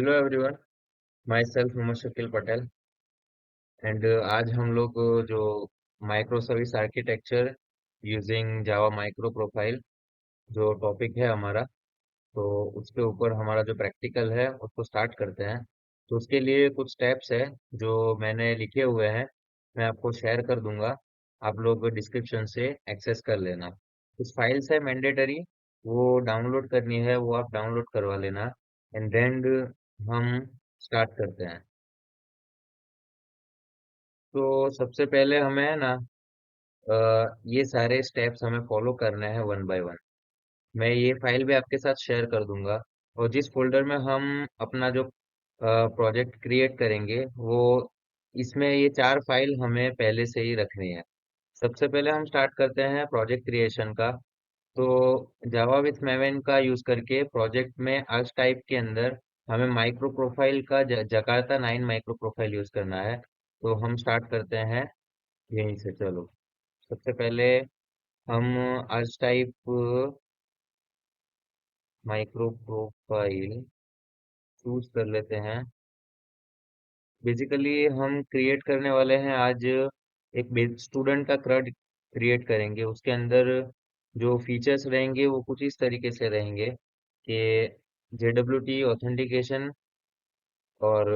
Hello everyone. Myself Mohammad Shakeel Patel. And आज हम लोग जो micro service architecture using Java micro profile जो टॉपिक है हमारा, तो उसके ऊपर हमारा जो प्रैक्टिकल है उसको स्टार्ट करते हैं। तो उसके लिए कुछ स्टेप्स है जो मैंने लिखे हुए हैं, मैं आपको शेयर कर दूंगा। आप लोग डिस्क्रिप्शन से एक्सेस कर लेना। कुछ फाइल्स है मैंडेटरी, वो डाउनलोड करनी है, वो आप डाउनलोड करवा लेना। एंड देन हम स्टार्ट करते हैं। तो सबसे पहले हमें है ना, ये सारे स्टेप्स हमें फॉलो करने हैं वन बाय वन। मैं ये फाइल भी आपके साथ शेयर कर दूंगा। और जिस फोल्डर में हम अपना जो प्रोजेक्ट क्रिएट करेंगे, वो इसमें ये चार फाइल हमें पहले से ही रखनी है। सबसे पहले हम स्टार्ट करते हैं प्रोजेक्ट क्रिएशन का। तो जावा विथ मेवन का यूज करके प्रोजेक्ट में अर्च टाइप के अंदर हमें माइक्रो प्रोफाइल का जकार्ता 9 माइक्रो प्रोफाइल यूज करना है। तो हम स्टार्ट करते हैं यहीं से। चलो, सबसे पहले हम urge type micro profile choose कर लेते हैं। बेसिकली हम क्रिएट करने वाले हैं आज एक स्टूडेंट का क्रड क्रिएट करेंगे। उसके अंदर जो फीचर्स रहेंगे वो कुछ इस तरीके से रहेंगे कि JWT ऑथेंटिकेशन और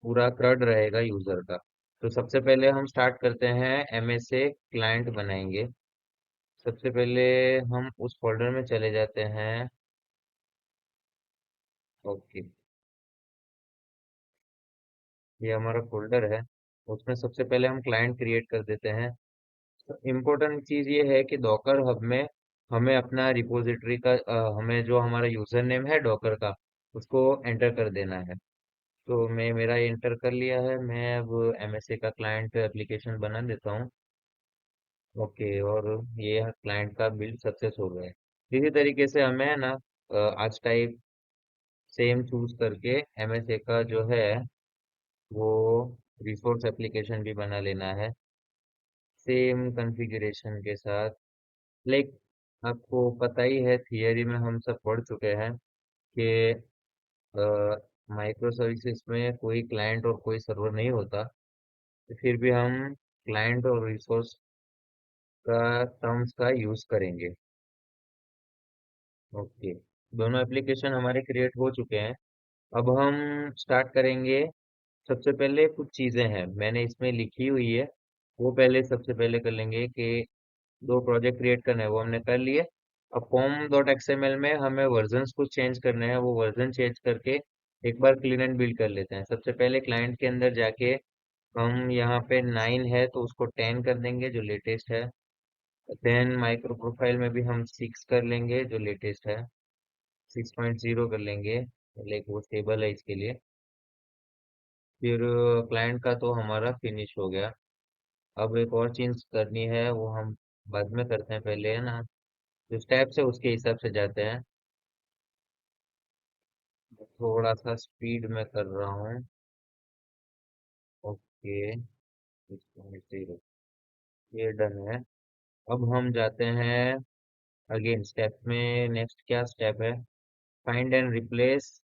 पूरा क्रड रहेगा यूजर का। तो सबसे पहले हम स्टार्ट करते हैं, MSA क्लाइंट बनाएंगे। सबसे पहले हम उस फोल्डर में चले जाते हैं। ओके, ये हमारा फोल्डर है। उसमें सबसे पहले हम क्लाइंट क्रिएट कर देते हैं। तो इम्पोर्टेंट चीज़ ये है कि डॉकर हब में हमें अपना रिपोजिटरी का हमें जो हमारा यूजर नेम है डॉकर का, उसको एंटर कर देना है। तो मैं मेरा एंटर कर लिया है। मैं अब MSA का क्लाइंट एप्लीकेशन बना देता हूँ। ओके, और ये क्लाइंट का बिल्ड सक्सेस हो गया है। इसी तरीके से हमें है ना, आज टाइप सेम चूज करके MSA का जो है वो रिसोर्स एप्लीकेशन भी बना लेना है, सेम कॉन्फ़िगरेशन के साथ। लाइक, आपको पता ही है, थियरी में हम सब पढ़ चुके हैं कि माइक्रो सर्विसेज में कोई क्लाइंट और कोई सर्वर नहीं होता। तो फिर भी हम क्लाइंट और रिसोर्स का टर्म्स का यूज करेंगे। ओके, दोनों एप्लीकेशन हमारे क्रिएट हो चुके हैं। अब हम स्टार्ट करेंगे। सबसे पहले कुछ चीजें हैं मैंने इसमें लिखी हुई है, वो पहले सबसे पहले कर लेंगे कि दो प्रोजेक्ट क्रिएट करने हैं, वो हमने कर लिए। अब form.xml में हमें वर्जन्स कुछ चेंज करने हैं, वो वर्जन चेंज करके एक बार क्लीन एंड बिल्ड कर लेते हैं। सबसे पहले क्लाइंट के अंदर जाके हम यहाँ पे 9 है तो उसको 10 कर देंगे जो लेटेस्ट है। देन माइक्रो प्रोफाइल में भी हम 6 कर लेंगे जो लेटेस्ट है। 6.0 कर लेंगे, लाइक वो स्टेबल है इसके लिए। फिर क्लाइंट का तो हमारा फिनिश हो गया। अब एक और चेंज करनी है, वो हम बाद में करते हैं, पहले है ना जो स्टेप्स है उसके हिसाब से जाते हैं। थोड़ा सा स्पीड में कर रहा हूँ। ओके, ये डन है। अब हम जाते हैं अगेन स्टेप में। नेक्स्ट क्या स्टेप है? Find and replace.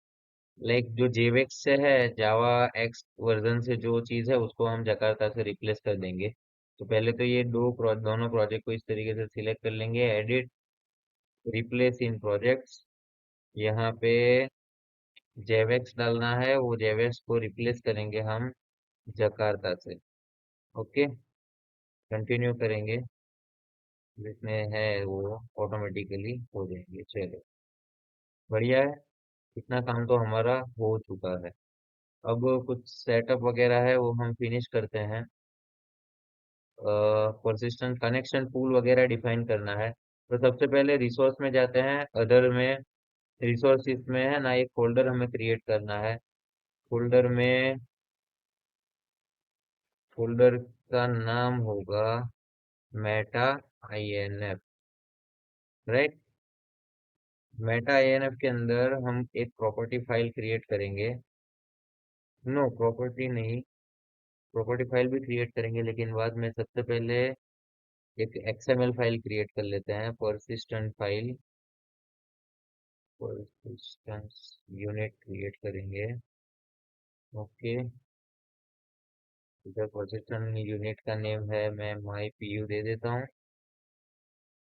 लाइक जो जेवेक्स से है, जावा एक्स वर्जन से जो चीज़ है उसको हम जकार्ता से रिप्लेस कर देंगे। तो पहले तो ये दोनों प्रोजेक्ट को इस तरीके से सिलेक्ट कर लेंगे, एडिट रिप्लेस इन प्रोजेक्ट्स। यहाँ पे जेवेक्स डालना है, वो जेवेक्स को रिप्लेस करेंगे हम जकार्ता से। ओके, कंटिन्यू करेंगे। जिसमें है वो ऑटोमेटिकली हो जाएंगे। चलो, बढ़िया है। इतना काम तो हमारा हो चुका है। अब कुछ सेटअप वगैरह है वो हम फिनिश करते हैं। परसिस्टेंट कनेक्शन पूल वगैरह डिफाइन करना है। तो सबसे पहले रिसोर्स में जाते हैं, अदर में रिसोर्सिस में है ना एक फोल्डर हमें क्रिएट करना है। फोल्डर में फोल्डर का नाम होगा Meta INF, right. Meta INF के अंदर हम एक प्रॉपर्टी फाइल क्रिएट करेंगे। नो, प्रॉपर्टी नहीं, प्रॉपर्टी फाइल भी क्रिएट करेंगे लेकिन बाद में। सबसे पहले एक XML फाइल क्रिएट कर लेते हैं, persistent file. persistence unit create करेंगे। ओके, इधर persistence यूनिट का नेम है, मैं माई पीयू दे देता हूँ।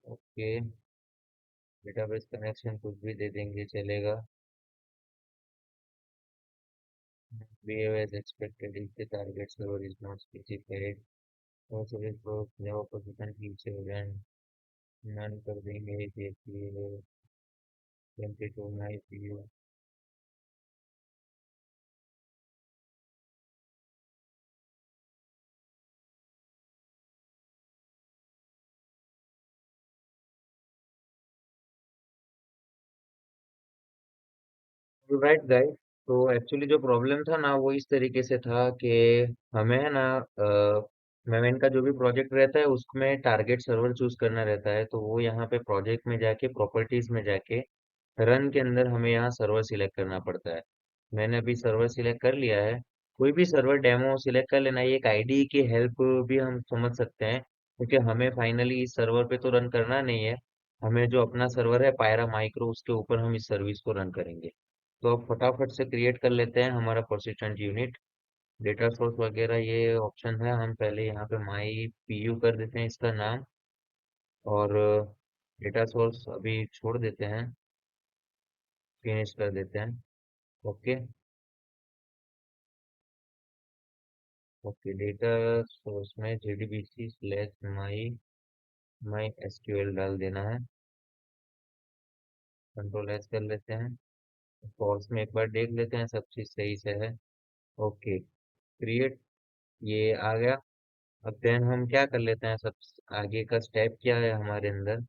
ओके, डेटाबेस कनेक्शन कुछ भी दे देंगे चलेगा। behave as expected if the target server is not specified। और सर्विस को never position feature and none कर देंगे, देखिए 22 माई पीयू। राइट गाइस, तो एक्चुअली जो प्रॉब्लम था ना वो इस तरीके से था कि हमें है ना मेवेन का जो भी प्रोजेक्ट रहता है उसमें टारगेट सर्वर चूज करना रहता है, तो वो यहाँ पे प्रोजेक्ट में जाके प्रॉपर्टीज में जाके रन के अंदर हमें यहाँ सर्वर सिलेक्ट करना पड़ता है। मैंने अभी सर्वर सिलेक्ट कर लिया है। कोई भी सर्वर डेमो सिलेक्ट कर लेना, ये एक आईडी की हेल्प भी हम समझ सकते हैं, क्योंकि हमें फाइनली इस सर्वर पे तो रन करना नहीं है। हमें जो अपना सर्वर है पायरा माइक्रो, उसके ऊपर हम इस सर्विस को रन करेंगे। तो अब फटाफट से क्रिएट कर लेते हैं हमारा परसिस्टेंट यूनिट। डेटा सोर्स वगैरह ये ऑप्शन है, हम पहले यहाँ पे माई पीयू कर देते हैं इसका नाम, और डेटा सोर्स अभी छोड़ देते हैं, फिनिश कर देते हैं। ओके। ओके, डेटा सोर्स में JDBC slash my my SQL डाल देना है। कंट्रोल एस कर लेते हैं। फॉल्स में एक बार देख लेते हैं सब चीज़ सही से है। ओके, क्रिएट, ये आ गया। अब देन हम क्या कर लेते हैं, सब आगे का स्टेप क्या है हमारे अंदर,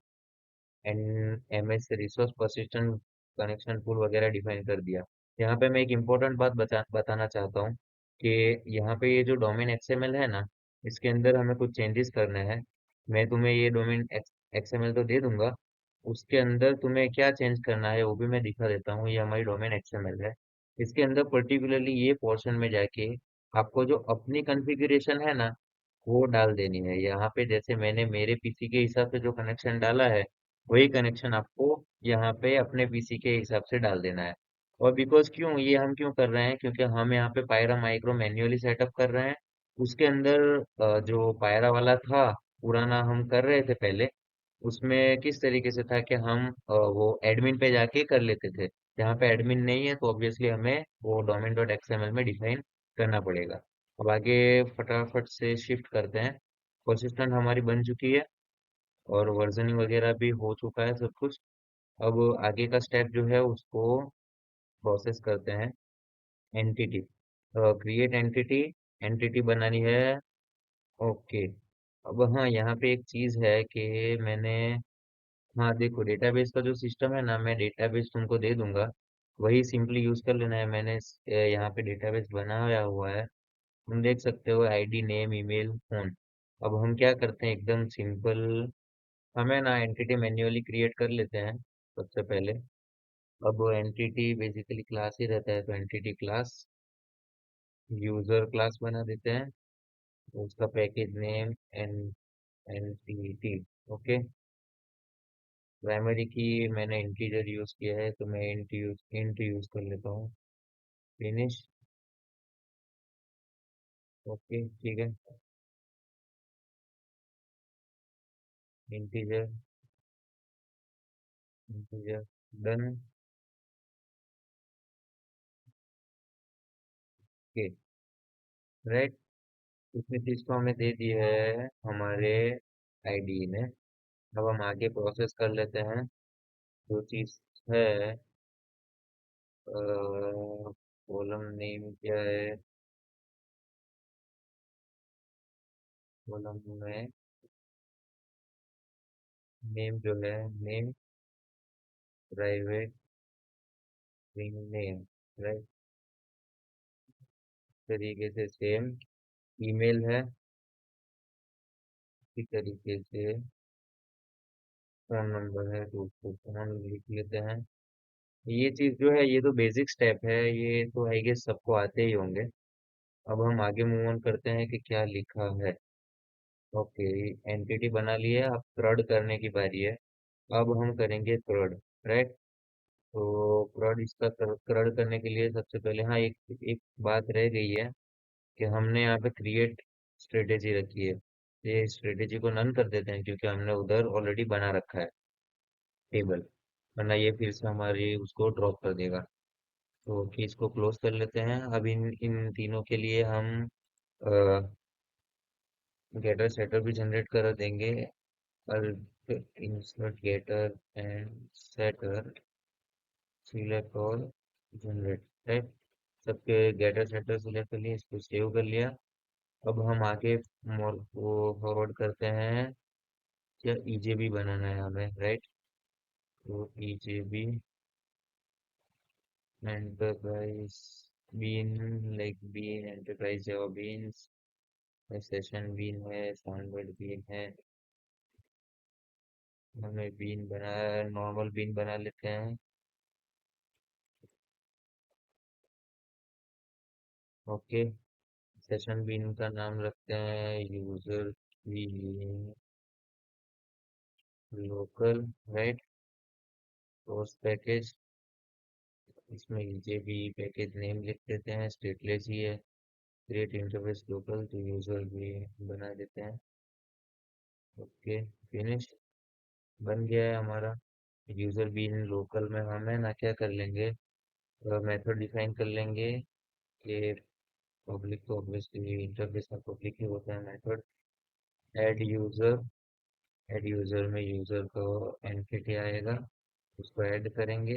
N M S resource persistent connection tool वगैरह डिफाइन कर दिया। यहाँ पे मैं एक इम्पोर्टेंट बात बताना चाहता हूँ कि यहाँ पे ये जो डोमेन एक्सएमएल है ना, इसके अंदर हमें कुछ चेंजेस करने हैं। मैं तुम्हें ये डोमेन एक्सएमएल तो दे दूंगा, उसके अंदर तुम्हें क्या चेंज करना है वो भी मैं दिखा देता हूँ। ये हमारी डोमेन एक्सएमएल है, इसके अंदर पर्टिकुलरली ये पोर्शन में जाके आपको जो अपनी कॉन्फ़िगरेशन है ना वो डाल देनी है। यहाँ पे जैसे मैंने मेरे पीसी के हिसाब से जो कनेक्शन डाला है, वही कनेक्शन आपको यहाँ पे अपने पीसी के हिसाब से डाल देना है। और बिकॉज क्यों ये हम क्यों कर रहे हैं, क्योंकि हम यहाँ पे पायरा माइक्रो मैन्युअली सेटअप कर रहे हैं। उसके अंदर जो पायरा वाला था पुराना हम कर रहे थे पहले, उसमें किस तरीके से था कि हम वो एडमिन पे जाके कर लेते थे। यहाँ पे एडमिन नहीं है तो ऑब्वियसली हमें वो डोमेन डॉट एक्सएमएल में डिफाइन करना पड़ेगा। अब आगे फटाफट से शिफ्ट करते हैं। कंसिस्टेंट हमारी बन चुकी है और वर्जनिंग वगैरह भी हो चुका है सब कुछ। अब आगे का स्टेप जो है उसको प्रोसेस करते हैं। एंटिटी, क्रिएट एंटिटी, एंटिटी बनानी है। ओके, अब हाँ यहाँ पे एक चीज है कि मैंने, हाँ देखो डेटाबेस का जो सिस्टम है ना, मैं डेटाबेस तुमको दे दूंगा, वही सिंपली यूज कर लेना है। मैंने यहाँ पे डेटाबेस बनाया हुआ है, तुम देख सकते हो, आईडी नेम ईमेल फोन। अब हम क्या करते हैं एकदम सिंपल, हमें ना एंटिटी मैन्युअली क्रिएट कर लेते हैं सबसे पहले। अब एंटिटी बेसिकली क्लास ही रहता है, तो एंटिटी क्लास यूजर क्लास बना देते हैं, उसका package name an entity. Okay, primary key मैंने इंटीजर यूज किया है तो मैं इंट यूज कर लेता हूँ। फिनिश। ओके ठीक है, integer integer done. Okay, right, इतनी चीज तो हमें दे दी है हमारे आईडी ने। अब हम आगे प्रोसेस कर लेते हैं जो चीज है। कॉलम नेम क्या है, कॉलम में नेम जो है, नेम प्राइवेट नेम, राइट, तरीके से सेम। ईमेल है, इसी तरीके से फोन नंबर है तो उसको फोन लिख लेते हैं। ये चीज जो है ये तो बेसिक स्टेप है, ये तो आई गेस सबको आते ही होंगे। अब हम आगे मूव ऑन करते हैं कि क्या लिखा है। ओके, एंटिटी बना ली है, अब थ्रेड करने की बारी है। अब हम करेंगे थ्रेड, राइट। तो क्रड इसका क्रड करने के लिए सबसे पहले, हाँ, एक एक बात रह गई है कि हमने यहाँ पे क्रिएट स्ट्रेटेजी रखी है। ये स्ट्रेटेजी को नन कर देते हैं क्योंकि हमने उधर ऑलरेडी बना रखा है टेबल, वरना ये फिर से हमारी उसको ड्रॉप कर देगा। तो कि इसको क्लोज कर लेते हैं। अब इन इन तीनों के लिए हम गेटर सेटर भी जनरेट कर देंगे। और insert getter and setter, select और जनरेट, राइट। सबके गेटर सेटर सिलेक्ट कर लिए, इसको सेव कर लिया। अब हम आगे मोर को फॉरवर्ड करते हैं। क्या ईजेबी बनाना है हमें, राइट। तो EJB enterprise bean, like bean enterprise Java beans, session bean है, स्टैंडर्ड बीन है। हमें बीन बना, नॉर्मल बीन बना लेते हैं। ओके। सेशन बीन का नाम रखते हैं user bean local, right. Source package, इसमें जेबी पैकेज नेम लिख देते हैं, स्टेटलेस ही है। क्रिएट इंटरफेस लोकल तो यूजर भी बना देते हैं। Okay, finish. बन गया है हमारा यूजर बीन लोकल में। हमें ना क्या कर लेंगे, मेथड डिफाइन कर लेंगे कि पब्लिक तो ऑब्वियसली इंटरफेस में पब्लिक ही होता है method. Add user, add user में यूजर का एंटिटी आएगा, उसको ऐड करेंगे।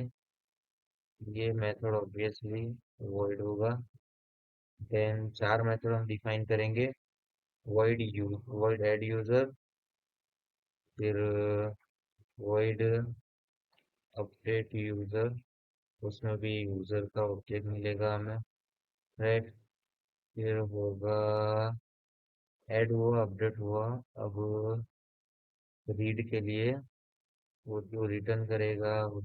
ये मेथड ऑब्वियसली वॉइड होगा। देन चार मेथड हम डिफाइन करेंगे। वॉइड ऐड यूजर, फिर वॉइड अपडेट यूजर, उसमें भी यूजर का ऑब्जेक्ट मिलेगा हमें, राइट। फिर होगा ऐड हुआ, अपडेट हुआ। अब रीड के लिए वो जो रिटर्न करेगा वो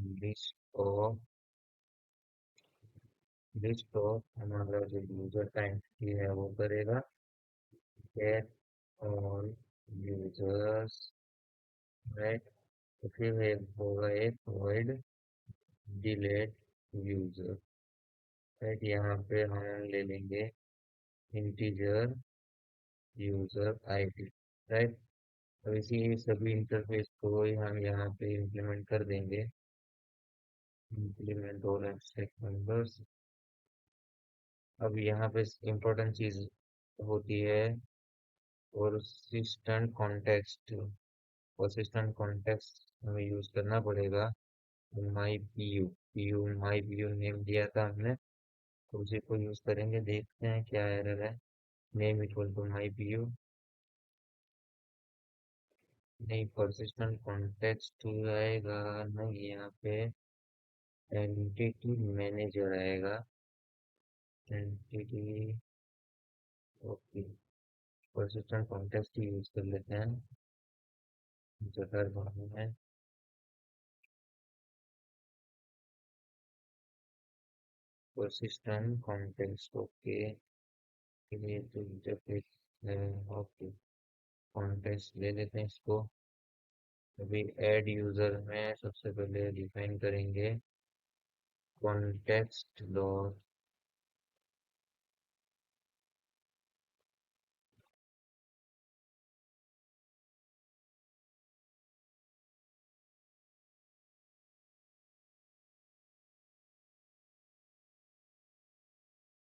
लिस्ट ऑफ हमारा जो यूजर का एंटिटी है वो करेगा। Gate all users, right. तो फिर एक होगा एक void डिलीट यूजर, राइट। यहाँ पे हम ले लेंगे इंटीजर यूजर आईडी, राइट। अब इसी सभी इंटरफेस को ही हम यहाँ पे इम्प्लीमेंट कर देंगे। Implement all abstract members. अब यहाँ पे इम्पोर्टेंट चीज होती है persistent context। persistent context हमें यूज करना पड़ेगा। माई P you my P you name दिया था हमने, तो उसी को यूज करेंगे। देखते हैं क्या एरर है। Name equal to my P U, नहीं, persistent context आएगा नहीं यहाँ पे। एंटिटी मैनेजर आएगा, एंटिटी। ओके, persistent context ही यूज कर लेते हैं। जगह बनाना है persistent context, ओके। ये तो इंटरफेस है। ओके, कॉन्टेक्स्ट ले लेते हैं इसको। अभी ऐड यूजर में सबसे पहले डिफाइन करेंगे कॉन्टेक्स्ट डॉट।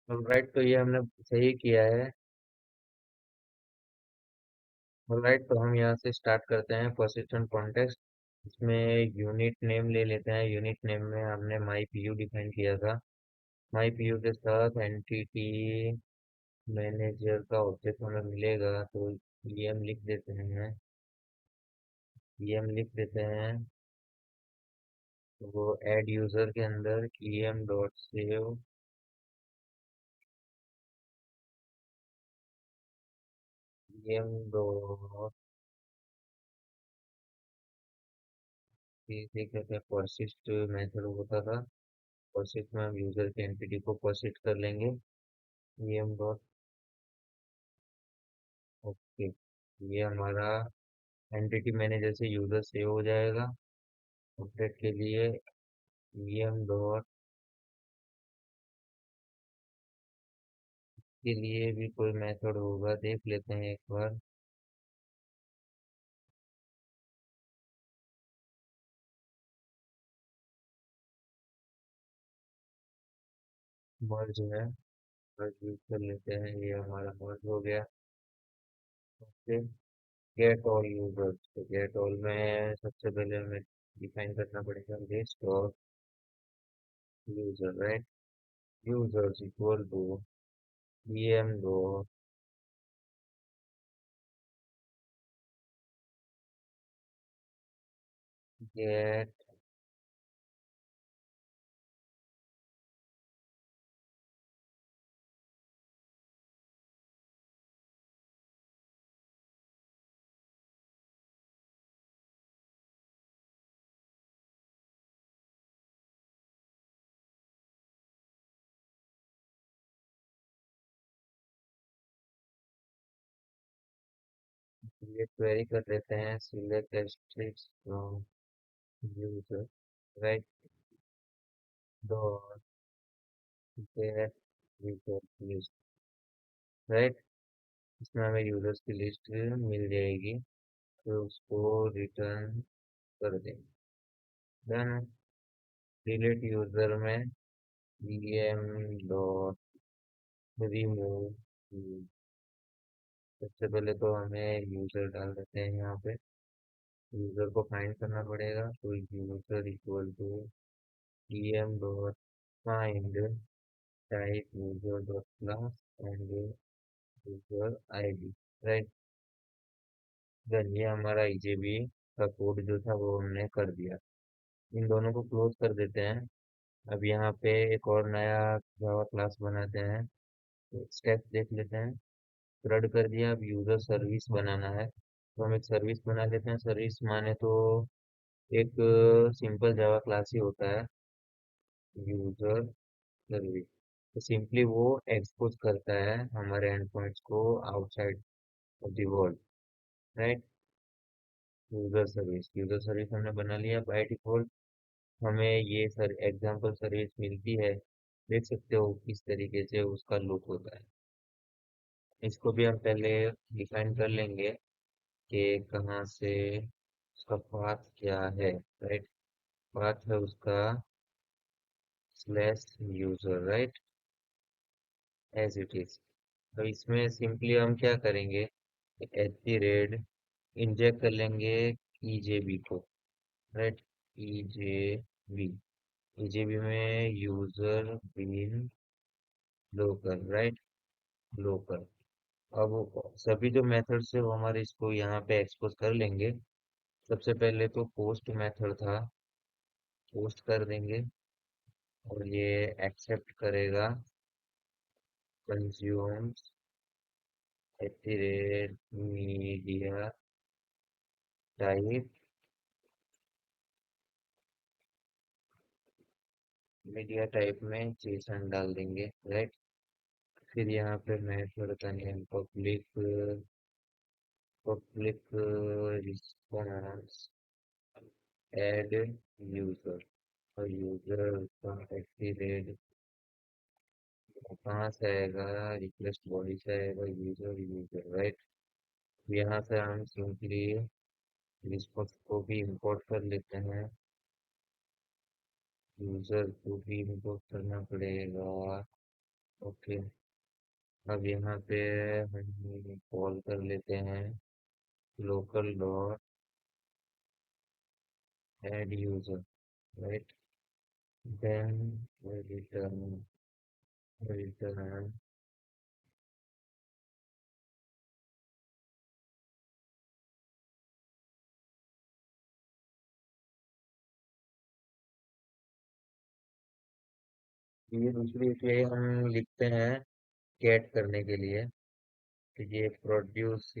राइट, तो ये हमने सही किया है। राइट, तो हम यहाँ से स्टार्ट करते हैं persistent कॉन्टेक्स्ट। इसमें यूनिट नेम ले लेते हैं। यूनिट नेम में हमने माई पी यू डिफाइन किया था। माई पी यू के साथ एंटिटी मैनेजर का ऑब्जेक्ट हमें मिलेगा, तो em लिख देते हैं। em लिख देते हैं। तो वो ऐड यूजर के अंदर em dot save, em dot कहते हैं परसिस्ट मेथड होता था। परसिस्ट में हम यूजर के एंटिटी को परसिस्ट कर लेंगे। em dot, okay. ये हमारा एंटिटी मैनेजर से यूजर सेव हो जाएगा अपडेट के लिए। वीएम डॉट के लिए भी कोई मेथड होगा, देख लेते हैं एक बार। मर्ज है, मर्ज यूज कर लेते हैं, ये हमारा मर्ज हो गया। ओके। गेट ऑल यूजर्स, तो गेट ऑल में सबसे पहले हमें डिफाइन करना पड़ेगा list of user, right. Users equal to VM dot get ये क्वेरी कर देते हैं, select asterisk from user, right. Dot get user list, right. इसमें हमें यूजर्स की लिस्ट मिल जाएगी, तो उसको रिटर्न कर देंगे। देन डिलीट यूजर में vm डॉट रिमूव। सबसे पहले तो हमें यूजर डाल देते हैं यहाँ पे, यूजर को फाइंड करना पड़ेगा, तो user equal to vm dot find type user dot class and user ID, right. Then ये हमारा EJB का कोड जो था वो हमने कर दिया। इन दोनों को क्लोज कर देते हैं। अब यहाँ पे एक और नया जावा क्लास बनाते हैं, तो स्टेप देख लेते हैं। रड कर दिया, अब यूजर सर्विस बनाना है, तो हम एक सर्विस बना लेते हैं। सर्विस माने तो एक सिंपल जावा क्लास ही होता है, यूजर सर्विस। तो सिंपली वो एक्सपोज करता है हमारे एंड पॉइंट्स को outside of the world, right. User service हमने बना लिया। बाय डिफॉल्ट हमें ये सर एग्जांपल सर्विस मिलती है, देख सकते हो किस तरीके से उसका लुक होता है। इसको भी हम पहले डिफाइन कर लेंगे कि कहाँ से, उसका पाथ क्या है, राइट। पाथ है उसका slash user, right, as it is. तो इसमें सिंपली हम क्या करेंगे, @ इंजेक्ट कर लेंगे EJB को, राइट। EJB, EJB में user bean local, right, local. अब सभी जो मेथड्स है वो हमारे इसको यहाँ पे एक्सपोज कर लेंगे। सबसे पहले तो पोस्ट मेथड था, पोस्ट कर देंगे, और ये एक्सेप्ट करेगा consumes media type, media type में जेसन डाल देंगे, राइट। फिर यहाँ पे मेथड का name public, public response add user, और यूजर का @ कहाँ से आएगा, रिक्वेस्ट बॉडी से आएगा, यूजर यूजर, राइट। यहाँ से हम सिंपली रिस्पॉन्स को भी इंपोर्ट कर लेते हैं, यूजर को भी इंपोर्ट करना पड़ेगा। ओके। अब यहाँ पे हम कॉल कर लेते हैं local dot add user, right. Then return, return ये दूसरी इसलिए हम लिखते हैं गेट करने के लिए, तो ये प्रोड्यूस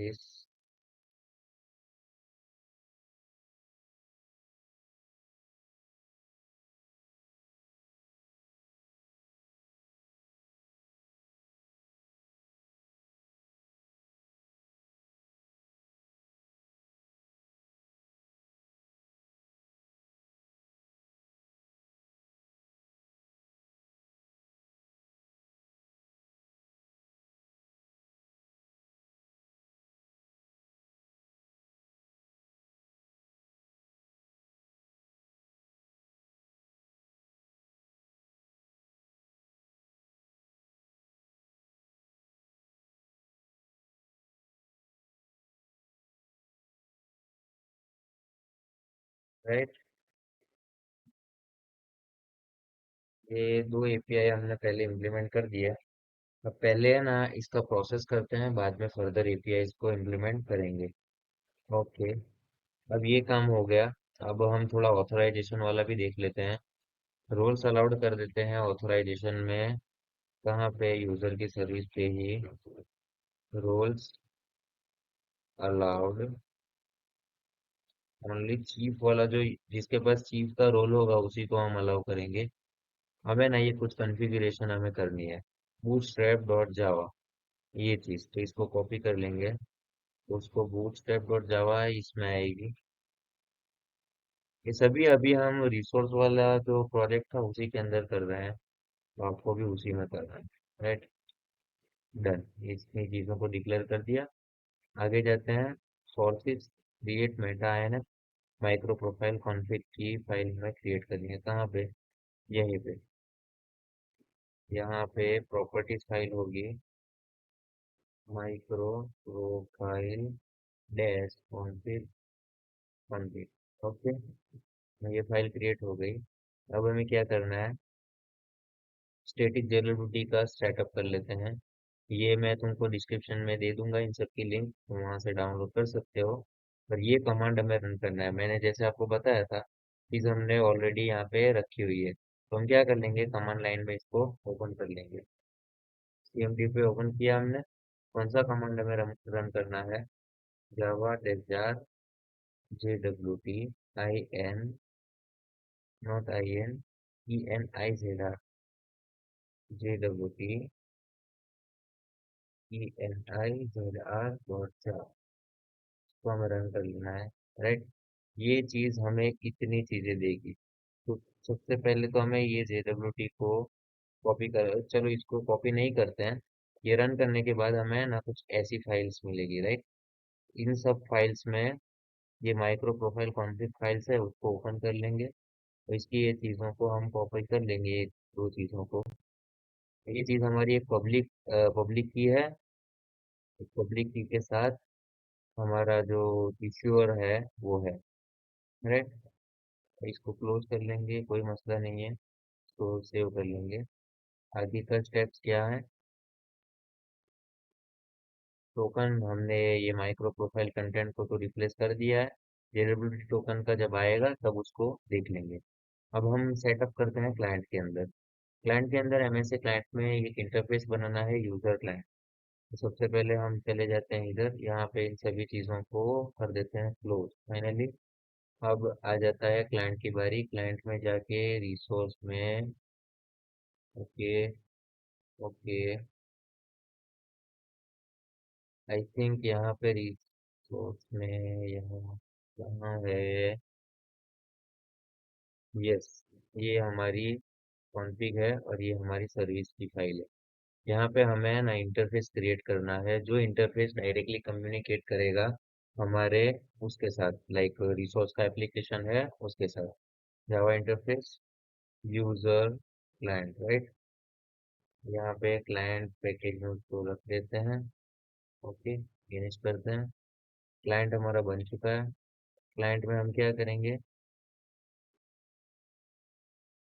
राइट। ये दो एपीआई हमने पहले इम्प्लीमेंट कर दिया। अब पहले है ना इसका प्रोसेस करते हैं, बाद में फर्दर एपीआई को इम्प्लीमेंट करेंगे। ओके। अब ये काम हो गया। अब हम थोड़ा ऑथराइजेशन वाला भी देख लेते हैं। रोल्स अलाउड कर देते हैं ऑथराइजेशन में। कहाँ पे? यूजर की सर्विस पे ही रोल्स अलाउड। ओनली चीफ वाला जो, जिसके पास चीफ का रोल होगा उसी को हम अलाउ करेंगे। हमें ना ये कुछ कॉन्फ़िगरेशन हमें करनी है। बूटस्ट्रैप डॉट जावा, ये चीज तो इसको कॉपी कर लेंगे। तो उसको बूटस्ट्रैप डॉट जावा इसमें आएगी। ये सभी अभी हम रिसोर्स वाला जो प्रोजेक्ट था उसी के अंदर कर रहे हैं, तो आपको भी उसी में करना है। राइट। डन। इतनी चीजों को डिक्लेयर कर दिया। आगे जाते हैं। सोर्सेज क्रिएट मेटा है, माइक्रो प्रोफाइल कॉन्फ़िग की फाइल में क्रिएट करनी है। कहाँ पे? यहीं पे। यहाँ पे प्रॉपर्टीज फाइल होगी, micro profile dash config config. Okay. ये फाइल क्रिएट हो गई। अब हमें क्या करना है? स्टैटिक जेलब्यूटी का सेटअप कर लेते हैं। ये मैं तुमको डिस्क्रिप्शन में दे दूंगा इन सब की लिंक, तुम वहां से डाउनलोड कर सकते हो। पर ये कमांड हमें रन करना है, मैंने जैसे आपको बताया था चीज हमने ऑलरेडी यहाँ पे रखी हुई है। तो हम क्या कर लेंगे, कमांड लाइन में इसको ओपन कर लेंगे। सीएमडी पे ओपन किया हमने। कौन सा कमांड हमें रन करना है? जावा डेजार JWT IN, not IN, ENIZR, JWT ENIZR dot जावा, इसको हमें रन कर लेना है। राइट। ये चीज हमें कितनी चीजें देगी? तो सबसे पहले तो हमें ये JWT को कॉपी कर, चलो इसको कॉपी नहीं करते हैं। ये रन करने के बाद हमें ना कुछ ऐसी फाइल्स मिलेगी। राइट। इन सब फाइल्स में ये माइक्रो प्रोफाइल कॉन्फ़िग फाइल्स है, उसको ओपन कर लेंगे। तो इसकी ये चीज़ों को हम कॉपी कर लेंगे, ये दो चीज़ों को। ये चीज़ हमारी एक पब्लिक की है। एक पब्लिक की के साथ हमारा जो इश्यूअर है वो है। राइट। इसको क्लोज कर लेंगे, कोई मसला नहीं है। इसको सेव कर लेंगे। आगे का स्टेप्स क्या है? टोकन हमने ये माइक्रो प्रोफाइल कंटेंट को तो रिप्लेस कर दिया है। जेरेबिलिटी टोकन का जब आएगा तब उसको देख लेंगे। अब हम सेटअप करते हैं क्लाइंट के अंदर। क्लाइंट के अंदर एमएसए क्लाइंट में एक इंटरफेस बनाना है, यूजर क्लाइंट। तो सबसे पहले हम चले जाते हैं इधर, यहाँ पे इन सभी चीज़ों को कर देते हैं क्लोज फाइनली। अब आ जाता है क्लाइंट की बारी। क्लाइंट में जाके रिसोर्स में, ओके, ओके, आई थिंक यहाँ पे रिसोर्स में, यहाँ कहाँ है? यस, ये हमारी कॉन्फ़िग है और ये हमारी सर्विस की फाइल है। यहाँ पे हमें ना इंटरफेस क्रिएट करना है, जो इंटरफेस डायरेक्टली कम्युनिकेट करेगा हमारे उसके साथ, लाइक रिसोर्स का एप्लीकेशन है उसके साथ। जावा इंटरफेस यूजर क्लाइंट। राइट। यहाँ पे क्लाइंट पैकेज में उसको रख देते हैं। ओके। फिनिश करते हैं। क्लाइंट हमारा बन चुका है। क्लाइंट में हम क्या करेंगे?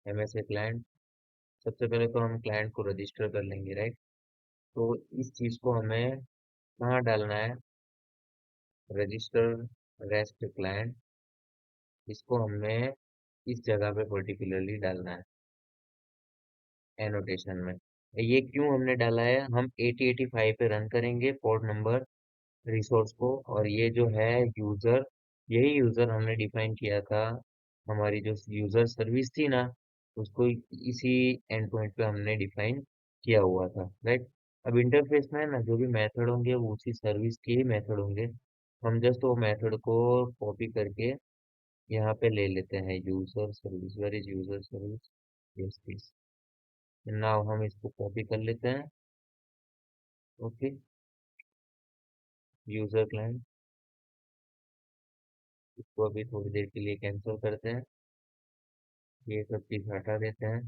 MSA client. सबसे पहले तो हम क्लाइंट को रजिस्टर कर लेंगे। राइट। तो इस चीज को हमें कहाँ डालना है? रजिस्टर रेस्ट क्लाइंट, इसको हमें इस जगह पे पर्टिकुलरली डालना है, एनोटेशन में। ये क्यों हमने डाला है? हम 8085 पे रन करेंगे पोर्ट नंबर रिसोर्स को, और ये जो है यूजर, यही यूजर हमने डिफाइन किया था। हमारी जो यूजर सर्विस थी ना, उसको इसी एंड पॉइंट पे हमने डिफाइन किया हुआ था। राइट। अब इंटरफेस में ना जो भी मेथड होंगे वो उसी सर्विस के ही मेथड होंगे। हम जस्ट वो मेथड को कॉपी करके यहाँ पे ले लेते हैं, user service, where is user service, yes please. Now हम इसको कॉपी कर लेते हैं। ओके। यूजर क्लाइंट, इसको अभी थोड़ी देर के लिए कैंसिल करते हैं। ये सब चीज हटा देते हैं,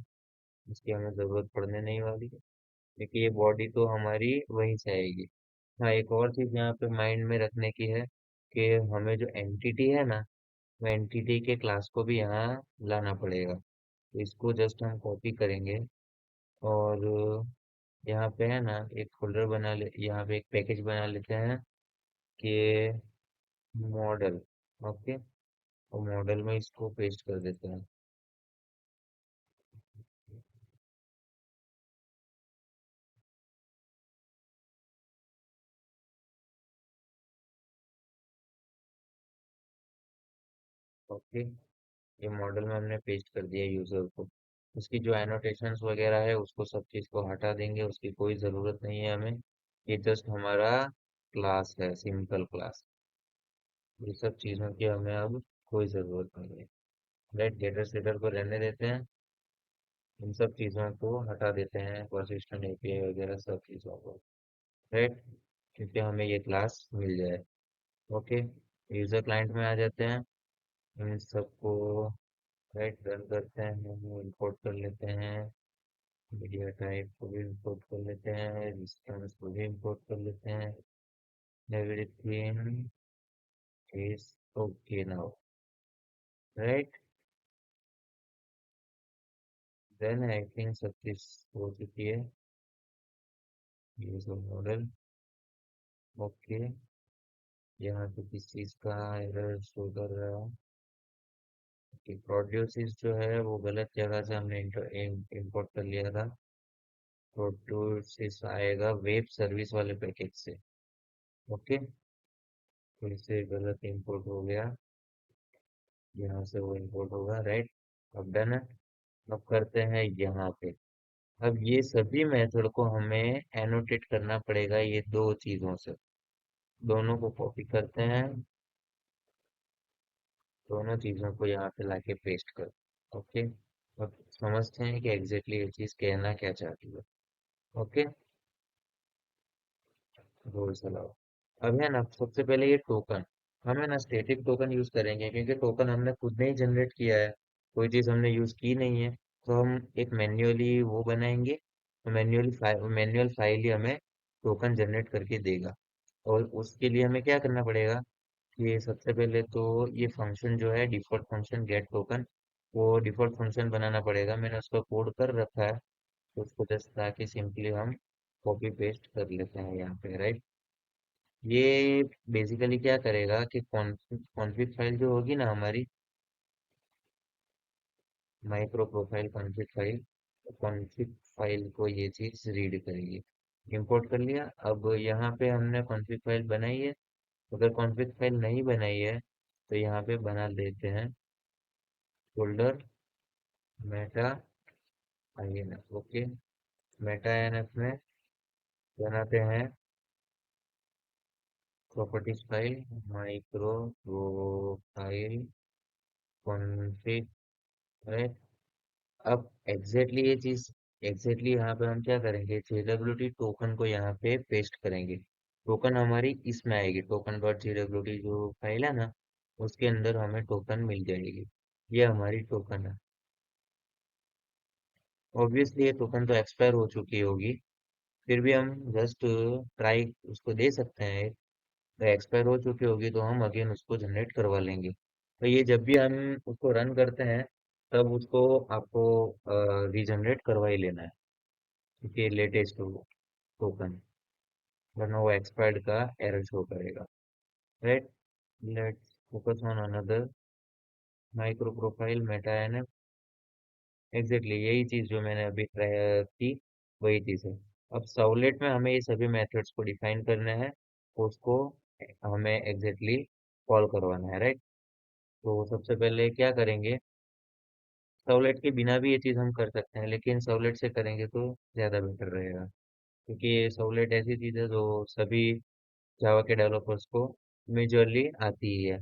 इसकी हमें जरूरत पड़ने नहीं वाली है, क्योंकि ये बॉडी तो हमारी वहीं से आएगी। हाँ, एक और चीज यहाँ पे माइंड में रखने की है कि हमें जो एंटिटी है ना, तो एंटिटी के क्लास को भी यहाँ लाना पड़ेगा। तो इसको जस्ट हम कॉपी करेंगे और यहाँ पे है ना एक फोल्डर बना ले, यहाँ पे एक पैकेज बना लेते हैं कि मॉडल। ओके, और मॉडल में इसको पेस्ट कर देते हैं। ओके, ये मॉडल में हमने पेस्ट कर दिया यूजर को। उसकी जो एनोटेशंस वगैरह है उसको सब चीज़ को हटा देंगे, उसकी कोई ज़रूरत नहीं है हमें। ये जस्ट हमारा क्लास है, सिंपल क्लास। ये सब चीज़ों की हमें अब कोई ज़रूरत नहीं है। राइट, गेटर सेटर को रहने देते हैं। इन सब चीज़ों को हटा देते हैं, परसिस्टेंट एपीआई वगैरह सब चीज़ों को। राइट, क्योंकि हमें ये क्लास मिल जाए। ओके, यूजर क्लाइंट में आ जाते हैं। इन सबको राइट रन करते हैं, इंपोर्ट कर लेते हैं। मीडिया टाइप को भी इंपोर्ट कर लेते हैं, डिस्टेंस को भी इंपोर्ट कर लेते हैं। Everything is okay now. Right, then I think सब चीज हो चुकी है। User model okay. यहाँ पे किस चीज का एरर शो कर रहा है कि प्रोड्यूसिस जो है वो गलत जगह से हमने इंपोर्ट कर लिया था। प्रोड्यूसिस आएगा वेब सर्विस वाले पैकेज से। ओके, फिर से गलत इंपोर्ट हो गया, यहाँ से वो इंपोर्ट होगा। राइट, अब डन है। अब करते हैं यहाँ पे। अब ये सभी मेथड को हमें एनोटेट करना पड़ेगा ये दो चीजों से। दोनों को कॉपी करते हैं, दोनों चीजों को यहाँ पे लाके पेस्ट कर। ओके, अब समझते हैं कि एग्जैक्टली ये चीज कहना क्या चाहती है। ओके, रोल चलाओ। अब है ना सबसे पहले ये टोकन, हम है ना स्टैटिक टोकन यूज करेंगे क्योंकि टोकन हमने खुद ने ही जनरेट किया है, कोई चीज हमने यूज की नहीं है। तो हम एक मैन्युअली वो बनाएंगे, तो मैन्युअल फाइल ही हमें टोकन जनरेट करके देगा। और उसके लिए हमें क्या करना पड़ेगा कि सबसे पहले तो ये फंक्शन जो है डिफॉल्ट फंक्शन गेट टोकन, वो डिफॉल्ट फंक्शन बनाना पड़ेगा। मैंने उसका कोड कर रखा है, तो उसको जस्ट ताकि सिंपली हम कॉपी पेस्ट कर लेते हैं यहाँ पे। राइट, ये बेसिकली क्या करेगा कि कॉन्फ़िग फाइल जो होगी ना हमारी, माइक्रो प्रोफाइल कॉन्फ़िग फाइल को ये चीज रीड करेगी। इंपोर्ट कर लिया। अब यहाँ पे हमने कॉन्फ़िग फाइल बनाई है। अगर कॉन्फ़िग फाइल नहीं बनाई है तो यहाँ पे बना देते हैं folder Meta INF. Okay, Meta INF में बनाते हैं properties file micro profile config. अब एग्जैक्टली यहाँ पे हम क्या करेंगे, JWT टोकन को यहाँ पे पेस्ट करेंगे। टोकन हमारी इसमें आएगी, टोकन डॉट JWT जो फाइल है ना, उसके अंदर हमें टोकन मिल जाएगी। ये हमारी टोकन है। ऑब्वियसली ये टोकन तो एक्सपायर हो चुकी होगी, फिर भी हम जस्ट ट्राई उसको दे सकते हैं। तो एक्सपायर हो चुकी होगी तो हम अगेन उसको जनरेट करवा लेंगे। तो ये जब भी हम उसको रन करते हैं तब उसको आपको रीजनरेट करवा ही लेना है, क्योंकि लेटेस्ट टोकन, वरना वो एक्सपायर्ड का एरर शो करेगा। Right, let's focus on another micro profile Meta NF. Exactly यही चीज जो मैंने अभी ट्राई की, वही चीज है। अब साउलेट में हमें ये सभी मेथड्स को डिफाइन करना है, उसको हमें एग्जैक्टली कॉल करवाना है। राइट, तो सबसे पहले क्या करेंगे, साउलेट के बिना भी ये चीज हम कर सकते हैं, लेकिन साउलेट से करेंगे तो ज्यादा बेटर रहेगा, क्योंकि ये साउलेट ऐसी चीज है जो सभी जावा के डेवलपर्स को मेजरली आती ही है।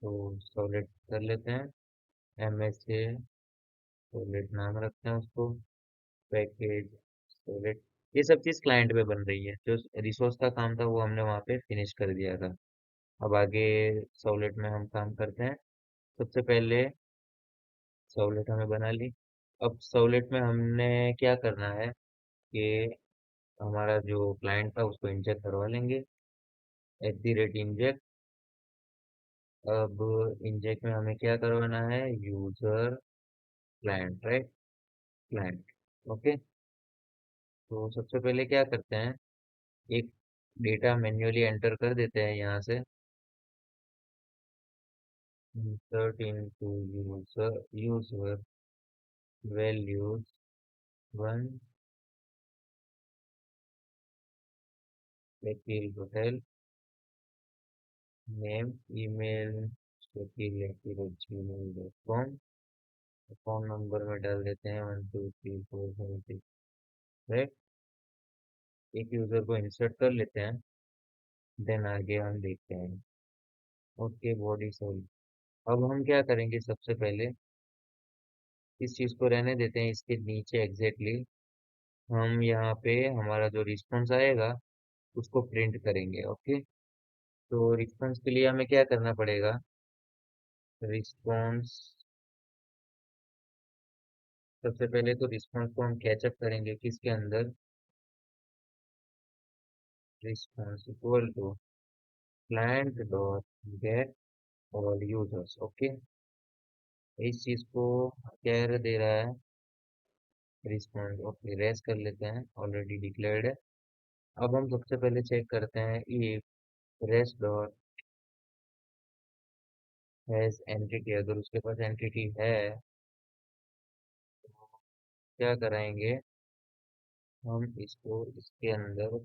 तो सॉलिड कर लेते हैं, MSA सॉलिड नाम रखते हैं उसको, पैकेज सॉलिड। ये सब चीज क्लाइंट पे बन रही है, जो रिसोर्स का काम था वो हमने वहाँ पे फिनिश कर दिया था। अब आगे सॉलिड में हम काम करते हैं। सबसे पहले सॉलिड हमें बना ली। अब सॉलिड में हमने क्या करना है कि हमारा जो क्लाइंट था उसको इंजेक्ट करवा लेंगे, @inject। अब इंजेक्ट में हमें क्या करवाना है, user client, right, client. Okay, तो सबसे पहले क्या करते हैं, एक डेटा मैन्युअली एंटर कर देते हैं यहाँ से। insert into user values one Shakil Patel, name, email shakil@gmail.com, account number में डाल देते हैं 1 2 3 4 5 6, राइट। एक यूजर को इंसर्ट कर लेते हैं, देन आगे हम देखते हैं। Okay, body sorry. अब हम क्या करेंगे, सबसे पहले इस चीज को रहने देते हैं, इसके नीचे एग्जैक्टली हम यहाँ पे हमारा जो रिस्पॉन्स आएगा उसको प्रिंट करेंगे। ओके, तो रिस्पॉन्स के लिए हमें क्या करना पड़ेगा, रिस्पॉन्स, सबसे पहले तो रिस्पॉन्स को हम कैचअप करेंगे किसके अंदर, response equal to client dot get और यूजर्स। ओके, इस चीज को क्या error दे रहा है, रिस्पॉन्स। ओके, रेस कर लेते हैं, ऑलरेडी डिक्लेयर्ड है। अब हम सबसे पहले चेक करते हैं if res dot has entity, अगर उसके पास एंटिटी है तो क्या कराएंगे, हम इसको इसके अंदर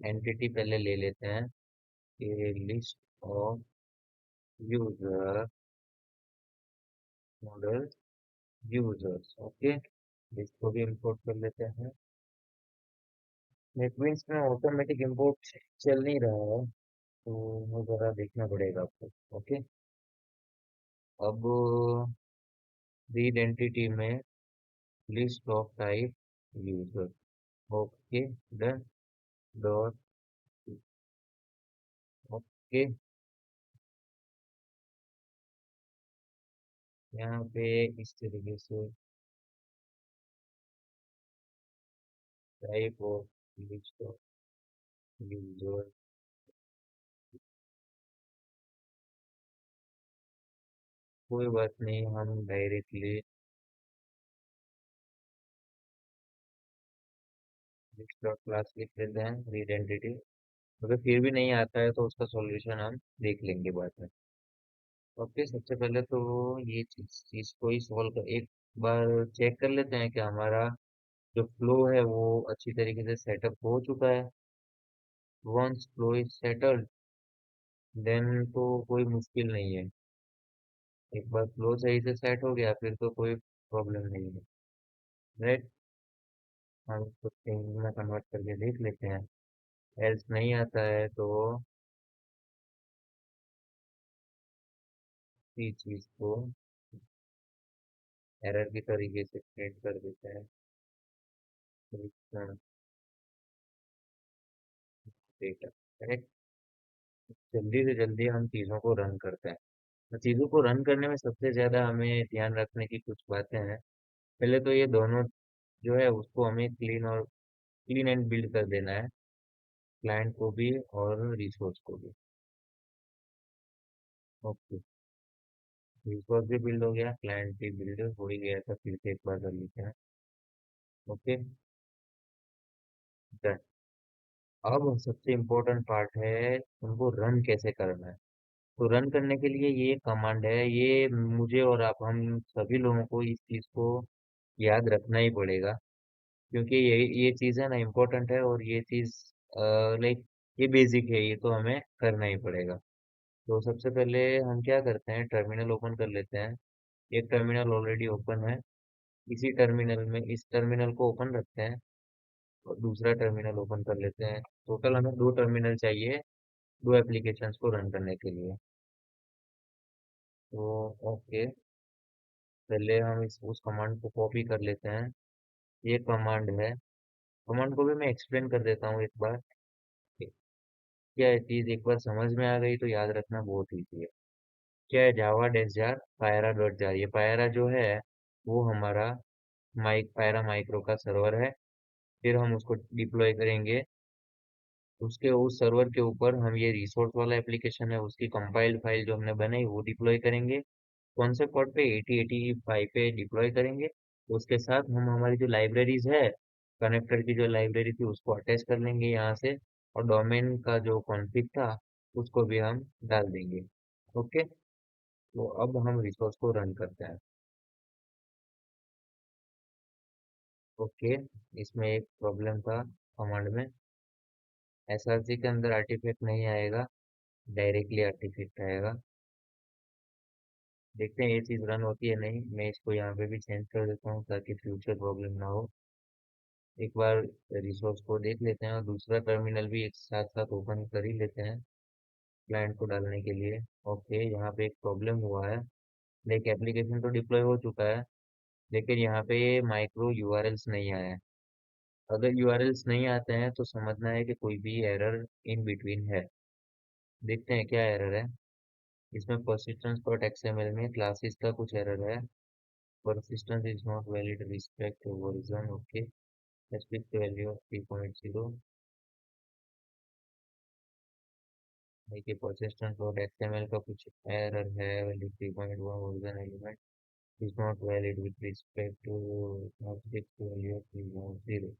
एंटिटी पहले ले लेते हैं, ये list of user model users. Okay, इसको भी इंपोर्ट कर लेते हैं। नेटबीन्स में ऑटोमेटिक इंपोर्ट चल नहीं रहा है, तो वो जरा देखना पड़ेगा आपको। ओके, अब रीड एंटिटी में list of type user. Okay, done, dot, okay. यहाँ पे इस तरीके से type of list of user, कोई बात नहीं, हम डायरेक्टली लिस्ट ऑफ क्लास लिख लेते हैं, रीड एंटिटी। अगर फिर भी नहीं आता है तो उसका सॉल्यूशन हम देख लेंगे बाद में। ओके, सबसे पहले तो ये चीज को ही सॉल्व कर, एक बार चेक कर लेते हैं कि हमारा जो फ्लो है वो अच्छी तरीके से सेटअप हो चुका है। Once flow is settled, then तो कोई मुश्किल नहीं है। एक बार फ्लो सही से सेट हो गया फिर तो कोई प्रॉब्लम नहीं है, राइट। हम इसको स्ट्रिंग में कन्वर्ट करके देख लेते हैं, एल्स नहीं आता है तो इस चीज को एरर की तरीके से प्रिंट कर देते हैं, डेटा, करेक्ट। जल्दी से जल्दी हम चीज़ों को रन करते हैं। तो चीज़ों को रन करने में सबसे ज़्यादा हमें ध्यान रखने की कुछ बातें हैं। पहले तो ये दोनों जो है उसको हमें क्लीन एंड बिल्ड कर देना है, क्लाइंट को भी और रिसोर्स को भी। ओके, रिसोर्स भी बिल्ड हो गया, क्लाइंट भी बिल्ड हो ही गया था, फिर से एक बार कर लेते हैं। Okay, done. अब सबसे इम्पोर्टेंट पार्ट है उनको रन कैसे करना है। तो रन करने के लिए ये कमांड है, ये मुझे और आप हम सभी लोगों को इस चीज़ को याद रखना ही पड़ेगा, क्योंकि ये चीज़ है ना इम्पोर्टेंट है, और ये चीज़ लाइक ये बेसिक है, ये तो हमें करना ही पड़ेगा। तो सबसे पहले हम क्या करते हैं, टर्मिनल ओपन कर लेते हैं। एक टर्मिनल ऑलरेडी ओपन है, इसी टर्मिनल में इस टर्मिनल को ओपन रखते हैं और दूसरा टर्मिनल ओपन कर लेते हैं। टोटल हमें दो टर्मिनल चाहिए, दो एप्लीकेशंस को रन करने के लिए। तो ओके, पहले हम इस उस कमांड को कॉपी कर लेते हैं। ये कमांड है, कमांड को भी मैं एक्सप्लेन कर देता हूँ एक बार। क्या है चीज, एक बार समझ में आ गई तो याद रखना बहुत ईजी है। क्या है, जावा डैश जार पायरा डॉट जार, ये पायरा जो है वो हमारा पायरा माइक्रो का सर्वर है। फिर हम उसको डिप्लॉय करेंगे उसके उस सर्वर के ऊपर हम ये रिसोर्स वाला एप्लीकेशन है उसकी कंपाइल्ड फाइल जो हमने बनाई वो डिप्लॉय करेंगे। कौन से पोर्ट पे 8085 पे डिप्लॉय करेंगे। उसके साथ हम हमारी जो लाइब्रेरीज है कनेक्टर की जो लाइब्रेरी थी उसको अटैच कर लेंगे यहाँ से। और डोमेन का जो कॉन्फ़िग था उसको भी हम डाल देंगे। ओके। तो अब हम रिसोर्स को रन करते हैं। ओके। इसमें एक प्रॉब्लम था कमांड में। एसआरसी के अंदर आर्टिफैक्ट नहीं आएगा, डायरेक्टली आर्टिफैक्ट आएगा। देखते हैं ये चीज़ रन होती है नहीं। मैं इसको यहाँ पे भी चेंज कर देता हूँ ताकि फ्यूचर प्रॉब्लम ना हो। एक बार रिसोर्स को देख लेते हैं और दूसरा टर्मिनल भी एक साथ साथ ओपन कर ही लेते हैं क्लाइंट को डालने के लिए। ओके, यहाँ पे एक प्रॉब्लम हुआ है। लाइक एप्लीकेशन तो डिप्लॉय हो चुका है लेकिन यहाँ पे ये माइक्रो यूआरएल्स नहीं आया है। अगर यूआरएल्स नहीं आते हैं तो समझना है कि कोई भी एरर इन बिटवीन है। देखते हैं क्या एरर है। इसमें persistence डॉट एक्सएमएल में क्लासेस का कुछ एरर है। persistence is not valid respect to version। Okay, expect value of 3.0। देखिए persistence डॉट एक्सएमएल का कुछ एरर है। Value 3.1 version element is not valid with respect to object value of 3.0।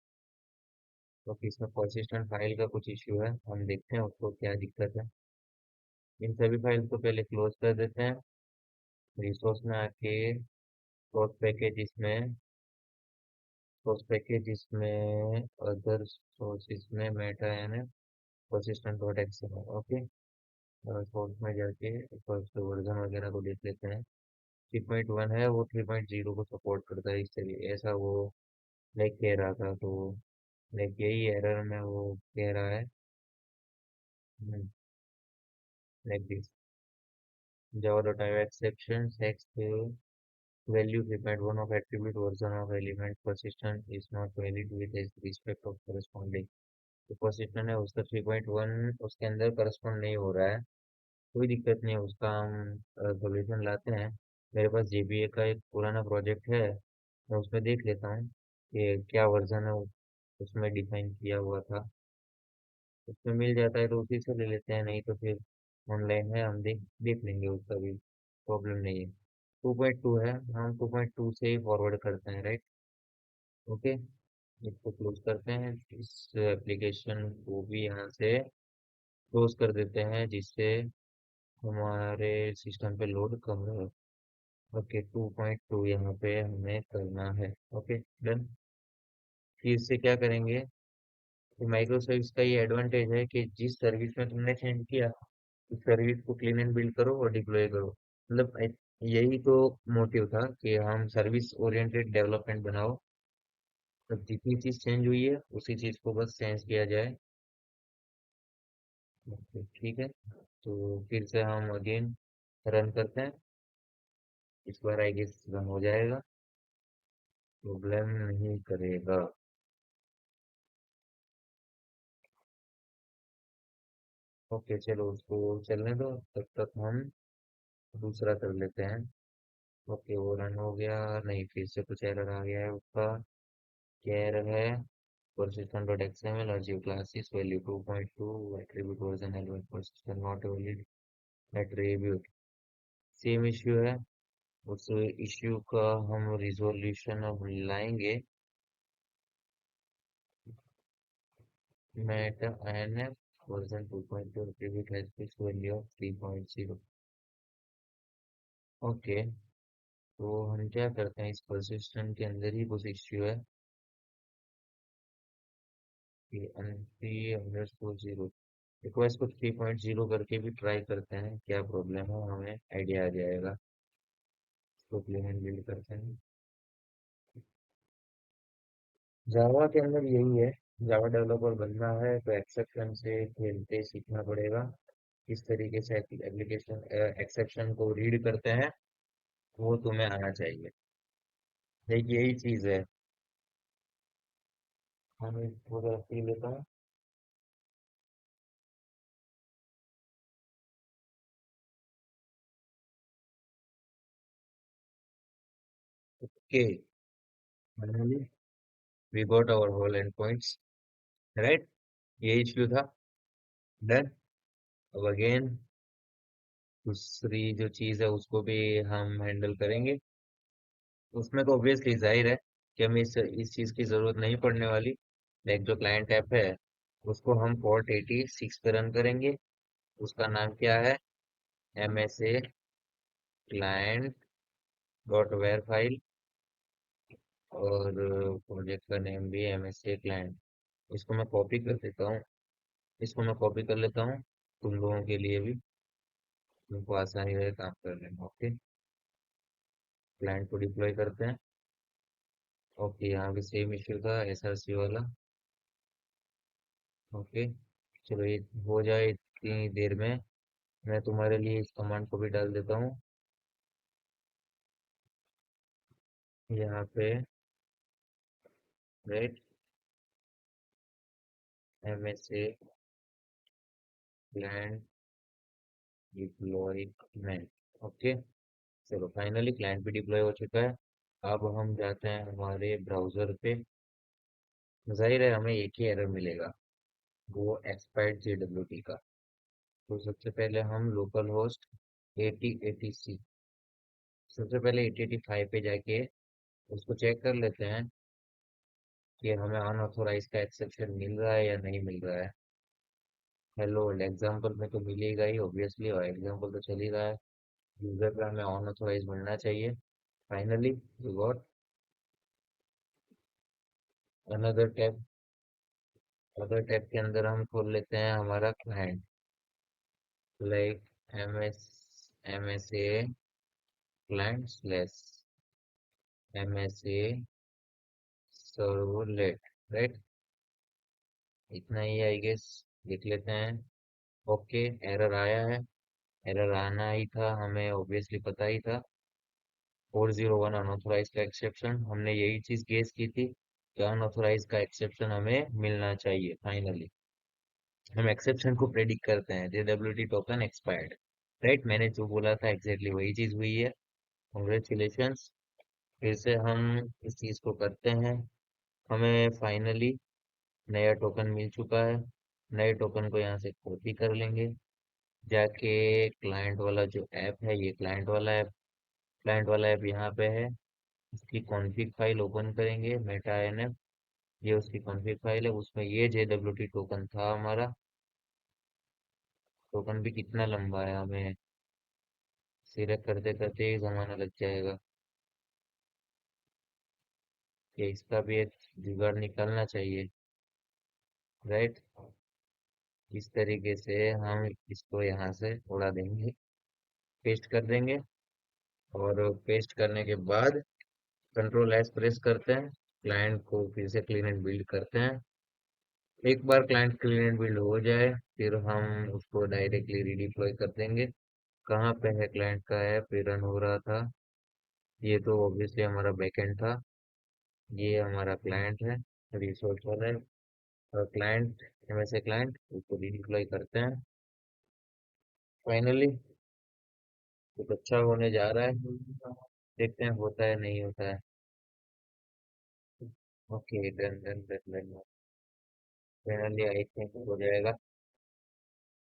तो इसमें persistent फाइल का कुछ इश्यू है, हम देखते हैं उसको क्या दिक्कत है। इन सभी फाइल को पहले क्लोज कर देते हैं। रिसोर्स में आके सोर्स पैकेज इसमें अदर सोर्सेज में मेटा यानी persistent dot XML. Okay. Source में जाके फर्स्ट वर्जन वगैरह को देख लेते हैं। 3.1 है, वो 3.0 को सपोर्ट करता है, इसलिए ऐसा वो लाइक कह रहा था। तो लाइक यही एरर में वो कह रहा है। Like this Java dot I exception sex value 3.1 of attribute version of element persistent is not valid with respect of corresponding। तो persistent है उसका 3.1 उसके अंदर करस्पॉन्ड नहीं हो रहा है। कोई दिक्कत नहीं है, उसका हम सोल्यूशन लाते हैं। मेरे पास जेबीए का एक पुराना प्रोजेक्ट है, मैं उसमें देख लेता हूँ कि क्या वर्जन है उसमें डिफाइन किया हुआ था। उसमें मिल जाता है तो उसी से ले लेते हैं, नहीं तो फिर ऑनलाइन है हम देख देख लेंगे, उसका भी प्रॉब्लम नहीं है। 2.2 है, हम 2.2 से ही फॉरवर्ड करते हैं, राइट। ओके। इसको क्लोज करते हैं। इस एप्लीकेशन को भी यहाँ से क्लोज कर देते हैं जिससे हमारे सिस्टम पे लोड कम रहे। ओके, 2.2 यहाँ पे हमें करना है। Okay, done. फिर से क्या करेंगे कि माइक्रो सर्विस का ये एडवांटेज है कि जिस सर्विस में तुमने चेंज किया उस सर्विस को क्लीन एंड बिल्ड करो और डिप्लॉय करो। मतलब यही तो मोटिव था कि हम सर्विस ओरिएंटेड डेवलपमेंट बनाओ। तब जितनी चीज चेंज हुई है उसी चीज को बस चेंज किया जाए। ओके, ठीक है। तो फिर से हम अगेन रन करते हैं। इस बार आई गेस रन हो जाएगा, प्रॉब्लम नहीं करेगा। ओके, चलो उसको चलने दो, तब तक हम दूसरा कर लेते हैं। ओके, वो रन हो गया। नहीं, फिर से कुछ एरर आ गया है उसका। क्या एरर है। persistent dot XML archive classes value 2.2 attribute version element persistent not valid attribute। Same issue है। उस इश्यू का हम रिजोल्यूशन अब लाएंगे। Meta NF version 2.2 attribute has fixed value of 3.0। Okay, तो हम क्या करते हैं, इस persistent के अंदर ही कुछ इश्यू है कि एनपी अंडरस्कोर जीरो। रिक्वेस्ट को 3.0 करके भी ट्राई करते हैं, क्या प्रॉब्लम है हमें आइडिया आ जाएगा। इसको क्लीन एंड बिल्ड करते हैं। जावा के अंदर यही है। जावा डेवलपर बनना है तो एक्सेप्शन से खेलते सीखना पड़ेगा। किस तरीके से एप्लीकेशन एक्सेप्शन को रीड करते हैं वो तुम्हें आना चाहिए। यही चीज है। हम इसको जरा पी लेता हूँ। Okay, finally we got our whole endpoints, right. ये इश्यू था। डन। अब अगेन दूसरी जो चीज है उसको भी हम हैंडल करेंगे। उसमें तो ऑब्वियसली जाहिर है कि हमें इस चीज की जरूरत नहीं पड़ने वाली। एक जो क्लाइंट ऐप है उसको हम पोर्ट 86 पे रन करेंगे। उसका नाम क्या है? M S A client dot war file. और प्रोजेक्ट का नेम भी एम एस ए क्लाइंट। इसको मैं कॉपी कर देता हूँ। इसको मैं कॉपी कर लेता हूँ तुम लोगों के लिए भी, तुमको आसानी रहे काम करने में। ओके, क्लाइंट को डिप्लॉय करते हैं। ओके, यहाँ भी सेम इश्यू था एसआरसी वाला। ओके, चलो ये हो जाए इतनी देर में मैं तुम्हारे लिए इस कमांड को भी डाल देता हूँ यहाँ पे। Right, M S A client deployment. Okay, चलो फाइनली क्लाइंट भी डिप्लॉय हो चुका है। अब हम जाते हैं हमारे ब्राउजर पे। जाहिर है हमें एक ही एरर मिलेगा, वो एक्सपायर्ड JWT का। तो सबसे पहले हम लोकल होस्ट 8080C, सबसे पहले 8085 पे जाके उसको चेक कर लेते हैं कि हमें अनऑथोराइज का एक्सेप्शन मिल रहा है या नहीं मिल रहा है। हेलो, एग्जाम्पल में तो मिलेगा ही ऑब्वियसली, और एग्जाम्पल तो चल ही रहा है। यूजर पे हमें अनऑथोराइज मिलना चाहिए। Finally we got another tab. Other tab के अंदर हम खोल लेते हैं हमारा client, like M S A client slash MSA servlet. Right, इतना ही आई गेस। देख लेते हैं। ओके, एरर आया है। एरर आना ही था, हमें ऑब्वियसली पता ही था। 401 अनऑथोराइज का एक्सेप्शन, हमने यही चीज गेस की थी कि अनऑथोराइज का एक्सेप्शन हमें मिलना चाहिए। फाइनली हम एक्सेप्शन को प्रेडिक्ट करते हैं, JWT टोकन एक्सपायर्ड। राइट, मैंने जो बोला था एग्जैक्टली वही चीज हुई है। कॉन्ग्रेचुलेशंस। फिर से हम इस चीज को करते हैं। हमें फाइनली नया टोकन मिल चुका है। नए टोकन को यहाँ से कॉपी कर लेंगे, जाके क्लाइंट वाला जो ऐप है, ये क्लाइंट वाला ऐप यहाँ पे है। इसकी कॉन्फ़िग फाइल ओपन करेंगे, मेटा एनएफ। ये उसकी कॉन्फ़िग फाइल है, उसमें ये JWT टोकन था हमारा। टोकन भी कितना लंबा है, हमें सिलेक्ट करते करते ही जमाना लग जाएगा। कि इसका भी एक जुगाड़ निकालना चाहिए। राइट, इस तरीके से हम इसको यहाँ से उड़ा देंगे, पेस्ट कर देंगे। और पेस्ट करने के बाद कंट्रोल S प्रेस करते हैं, क्लाइंट को फिर से क्लीन एंड बिल्ड करते हैं। एक बार क्लाइंट क्लीन एंड बिल्ड हो जाए फिर हम उसको डायरेक्टली रिडिप्लॉय कर देंगे। कहाँ पे है क्लाइंट का ऐप ये रन हो रहा था? ये तो ऑब्वियसली हमारा बैकएंड था। ये हमारा क्लाइंट है, रिसोर्स वाला है। और क्लाइंट MSA क्लाइंट, उसको रिडिप्लॉय करते हैं। फाइनली कुछ अच्छा होने जा रहा है, देखते हैं होता है नहीं होता है। Okay, done done done done. Finally I think हो जाएगा।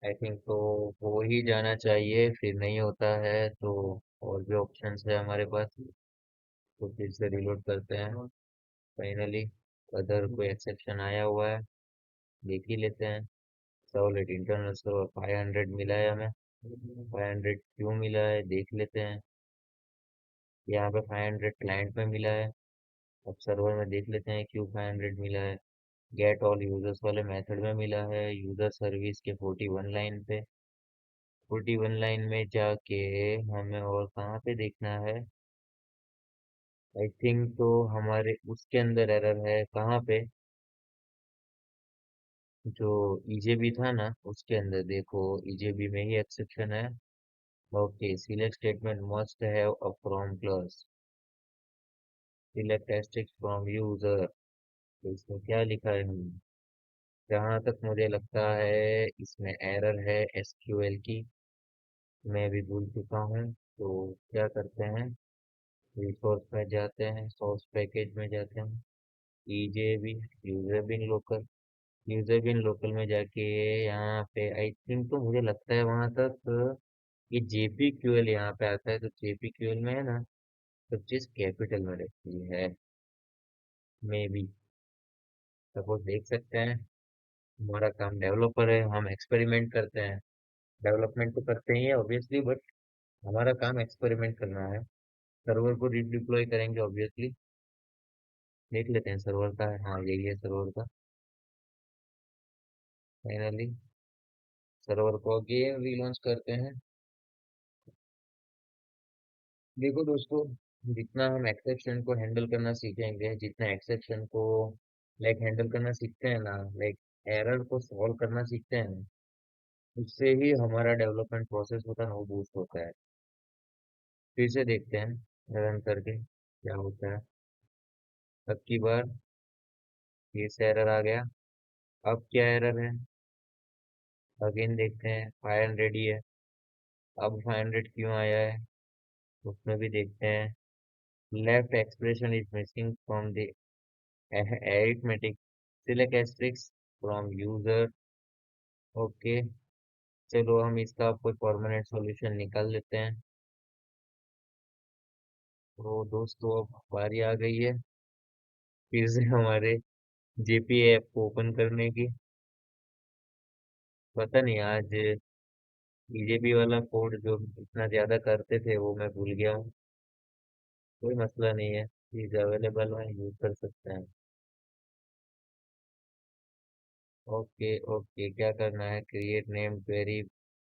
आई थिंक तो हो ही जाना चाहिए, फिर नहीं होता है तो और भी ऑप्शंस है हमारे पास। तो फिर से रिलोड करते हैं। फाइनली अदर कोई एक्सेप्शन आया हुआ है, देख ही लेते हैं। सॉलिड इंटरनल सर्वर 500 मिला है हमें। 500 क्यों मिला है देख लेते हैं। यहाँ पे 500 क्लाइंट में मिला है। अब सर्वर में देख लेते हैं क्यों 500 मिला है। गेट ऑल यूजर्स वाले मेथड में मिला है, यूजर सर्विस के 41 लाइन पे। 41 लाइन में जाके हमें और कहाँ पे देखना है? आई थिंक तो हमारे उसके अंदर एरर है, कहाँ पे? जो EJB था ना उसके अंदर देखो, EJB में ही एक्सेप्शन है। Okay, select statement must have a from clause, select asterisk from user. तो इसमें क्या लिखा है? जहाँ तक मुझे लगता है इसमें एरर है SQL की, मैं भी भूल चुका हूँ। तो क्या करते हैं, रिसोर्स में जाते हैं, सोर्स पैकेज में जाते हैं, EJB यूजर बिन लोकल। यूजर बिन लोकल में जाके यहाँ पे आई थिंक, तो मुझे लगता है वहां तक ये JPQL यहाँ पे आता है, तो JPQL में है ना, सब चीज कैपिटल में रहती है। मे बी, सपोज देख सकते हैं, हमारा काम डेवलपर है, हम एक्सपेरिमेंट करते हैं। डेवलपमेंट तो करते ही है ऑब्वियसली, बट हमारा काम एक्सपेरिमेंट करना है। सर्वर को रिडिप्लॉय करेंगे ऑब्वियसली। देख लेते हैं सर्वर का है, हाँ यही है सर्वर का। फाइनली सर्वर को अगेन रीलॉन्च करते हैं। देखो दोस्तों, जितना हम एक्सेप्शन को हैंडल करना सीखेंगे, जितना एक्सेप्शन को लाइक हैंडल करना सीखते हैं ना, लाइक एरर को सॉल्व करना सीखते हैं ना, उससे ही हमारा डेवलपमेंट प्रोसेस होता है ना, वो बूस्ट होता है। फिर से देखते हैं रन करके क्या होता है। अब की बार फिर से एरर आ गया। अब क्या एरर है, अगेन देखते हैं। 500 ही है। अब 500 क्यों आया है, उसमें भी देखते हैं। Left expression is missing from the arithmetic, select asterisk from user। Okay, चलो हम इसका कोई परमानेंट सॉल्यूशन निकाल लेते हैं। तो दोस्तों अब बारी आ गई है फिर से हमारे JPA ऐप को ओपन करने की। पता नहीं आज BJP वाला कोड जो इतना ज्यादा करते थे वो मैं भूल गया हूँ। कोई मसला नहीं है, चीज अवेलेबल है, यूज कर सकते हैं। ओके ओके, क्या करना है, create name query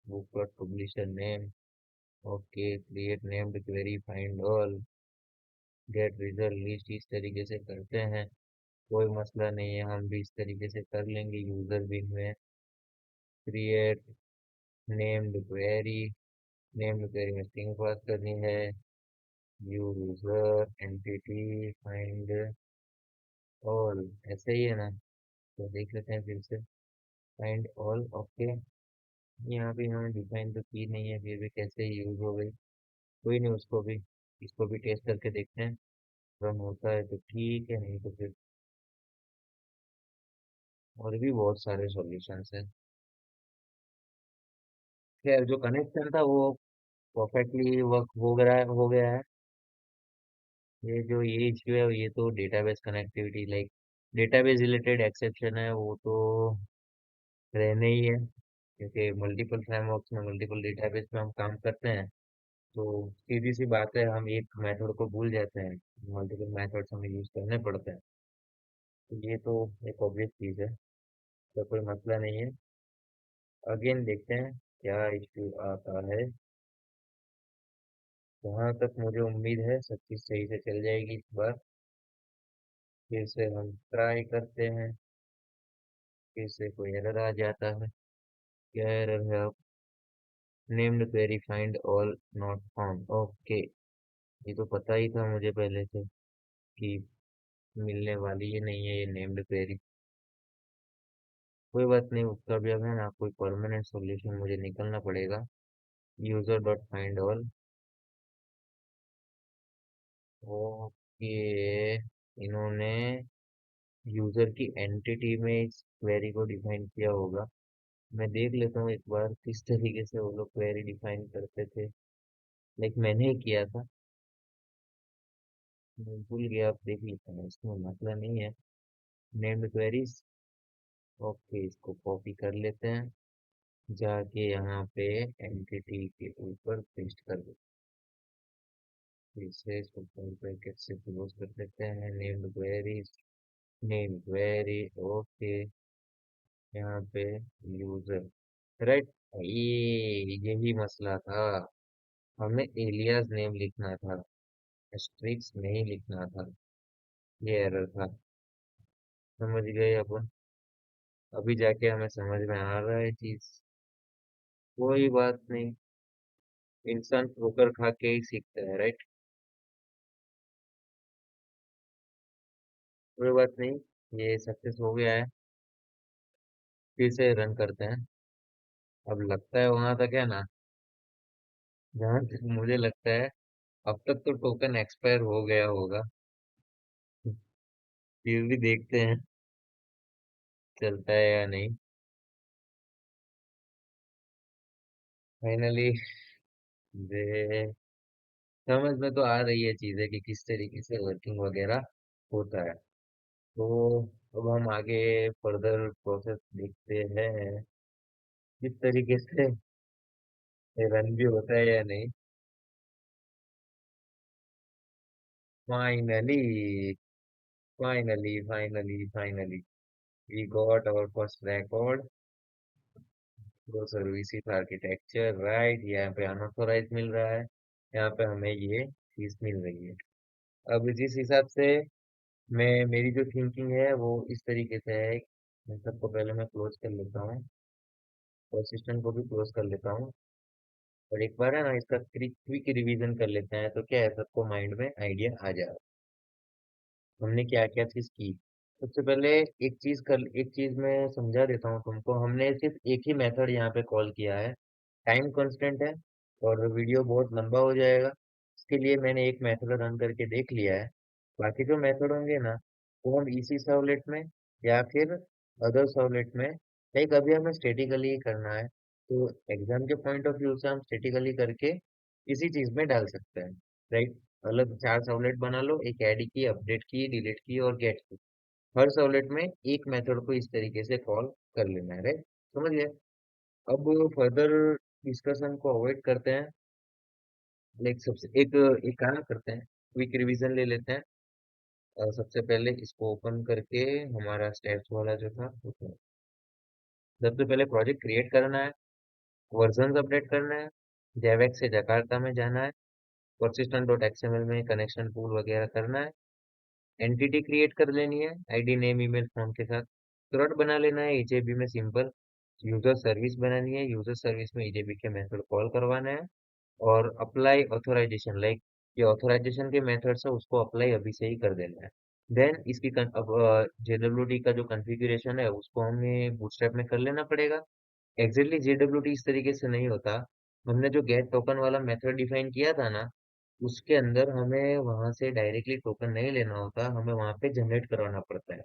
book dot publisher name. Okay, create named query find all get result list, इस तरीके से करते हैं। कोई मसला नहीं है, हम भी इस तरीके से कर लेंगे। यूजर बिन में create named query, named query में स्ट्रिंग पास करनी है। यूजर एंटिटी फाइंड ऑल, ऐसे ही है ना। तो देख लेते हैं फिर से। Find all, okay. यहाँ पे हमें डिफाइन तो की नहीं है, फिर भी कैसे यूज हो गई। कोई नहीं, उसको भी, इसको भी टेस्ट करके देखते हैं। रन होता है तो ठीक है, नहीं तो फिर और भी बहुत सारे सॉल्यूशंस हैं। खैर, जो कनेक्शन था वो परफेक्टली वर्क हो गया है। ये जो ये इश्यू है, ये तो database connectivity like database related exception है, वो तो रहने ही है, क्योंकि मल्टीपल फ्रेमवर्क्स में मल्टीपल डेटाबेस में हम काम करते हैं। तो सीधी सी बात है, हम एक मेथड को भूल जाते हैं, मल्टीपल मेथड्स हमें यूज करने पड़ते हैं। तो ये तो एक ऑब्वियस चीज है, तो कोई मसला नहीं है। अगेन देखते हैं क्या इश्यू आता है। जहाँ तक मुझे उम्मीद है सब चीज़ सही से चल जाएगी इस बार। फिर से हम ट्राई करते हैं। फिर से कोई एरर आ जाता है। क्या एरर है अब, named query find all not found. Okay, ये तो पता ही था मुझे पहले से कि मिलने वाली ही नहीं है ये नेम्ड क्वेरी। कोई बात नहीं, उसका भी अब है ना कोई परमानेंट सॉल्यूशन मुझे निकलना पड़ेगा। User dot find all. Okay, इन्होंने यूजर की एंटिटी में इस क्वेरी को डिफाइन किया होगा। मैं देख लेता हूँ एक बार किस तरीके से वो लोग क्वेरी डिफाइन करते थे। लाइक मैंने ही किया था, मैं भूल गया, अब देख लेता हूँ, इसमें मसला नहीं है। नेम्ड क्वेरीज, ओके, इसको कॉपी कर लेते हैं, जाके यहाँ पे एंटिटी के ऊपर पेस्ट कर देते हैं। फिर से इसको ब्रैकेट से क्लोज कर देते हैं। Named queries, name query, okay, यहाँ पे यूजर, राइट। ये यही मसला था, हमें एलियास नेम लिखना था, एस्ट्रिक्स नहीं लिखना था। ये एरर था, समझ गए अपन। अभी जाके हमें समझ में आ रहा है चीज। कोई बात नहीं, इंसान ठोकर खा के ही सीखता है, राइट। कोई बात नहीं, ये सक्सेस हो गया है। फिर से रन करते हैं। अब लगता है वहां तक है ना, जहां तक मुझे लगता है अब तक तो टोकन एक्सपायर हो गया होगा। फिर भी देखते हैं। चलता है या नहीं। फाइनली समझ में तो आ रही है चीजें कि किस तरीके से वर्किंग वगैरह होता है। तो अब हम आगे फर्दर प्रोसेस देखते हैं किस तरीके से रन भी होता है या नहीं। Finally finally we got our first record pro services architecture, right. यहाँ पे अनऑथोराइज मिल रहा है, यहाँ पे हमें ये चीज मिल रही है। अब जिस हिसाब से मैं मेरी जो थिंकिंग है वो इस तरीके से है। मैं सबको पहले मैं क्लोज कर लेता हूँ और सिस्टम को भी क्लोज कर लेता हूँ, और एक बार है ना इसका क्विक रिवीजन कर लेते हैं, तो क्या है सबको माइंड में आइडिया आ जाए हमने क्या क्या चीज की। सबसे पहले एक चीज मैं समझा देता हूँ तुमको। हमने सिर्फ एक ही मेथड यहाँ पे कॉल किया है, टाइम कांस्टेंट है, और वीडियो बहुत लंबा हो जाएगा। इसके लिए मैंने एक मेथड रन करके देख लिया है। बाकी जो मेथड होंगे ना वो हम इसी सर्वलेट में या फिर अदर सर्वलेट में, लाइक अभी हमें स्टेटिकली ही करना है तो एग्जाम के पॉइंट ऑफ व्यू से हम स्टेटिकली करके इसी चीज में डाल सकते हैं, राइट। अलग 4 सर्वलेट बना लो, एक ऐड की, अपडेट की, डिलीट की और गेट की। हर सर्वलेट में एक मेथड को इस तरीके से कॉल कर लेना है, राइट। समझ गए। अब फर्दर डिस्कशन को अवॉइड करते हैं, लाइक सबसे एक एक काम करते हैं, क्विक रिवीजन ले लेते हैं। सबसे पहले इसको ओपन करके हमारा स्टेप्स वाला जो था सबसे पहले प्रोजेक्ट क्रिएट करना है, वर्जन अपडेट करना है, जेवेक्स से जकार्ता में जाना है, persistent डॉट एक्सएमएल में कनेक्शन पूल वगैरह करना है, एंटिटी क्रिएट कर लेनी है आईडी नेम ईमेल फोन के साथ, थ्रेड बना लेना है ईजेबी में सिंपल, यूजर सर्विस बनानी है, यूजर सर्विस में ईजेबी के मेथड कॉल करवाना है, और अप्लाई ऑथराइजेशन, लाइक ये ऑथराइजेशन के मेथड्स है उसको अप्लाई अभी से ही कर देना है। देन इसकी अब जेडब्ल्यूटी का जो कॉन्फ़िगरेशन है उसको हमें बूटस्ट्रैप में कर लेना पड़ेगा। एग्जैक्टली जेडब्ल्यूटी इस तरीके से नहीं होता। हमने जो गेट टोकन वाला मेथड डिफाइन किया था ना, उसके अंदर हमें वहां से डायरेक्टली टोकन नहीं लेना होता, हमें वहां पे जनरेट करवाना पड़ता है।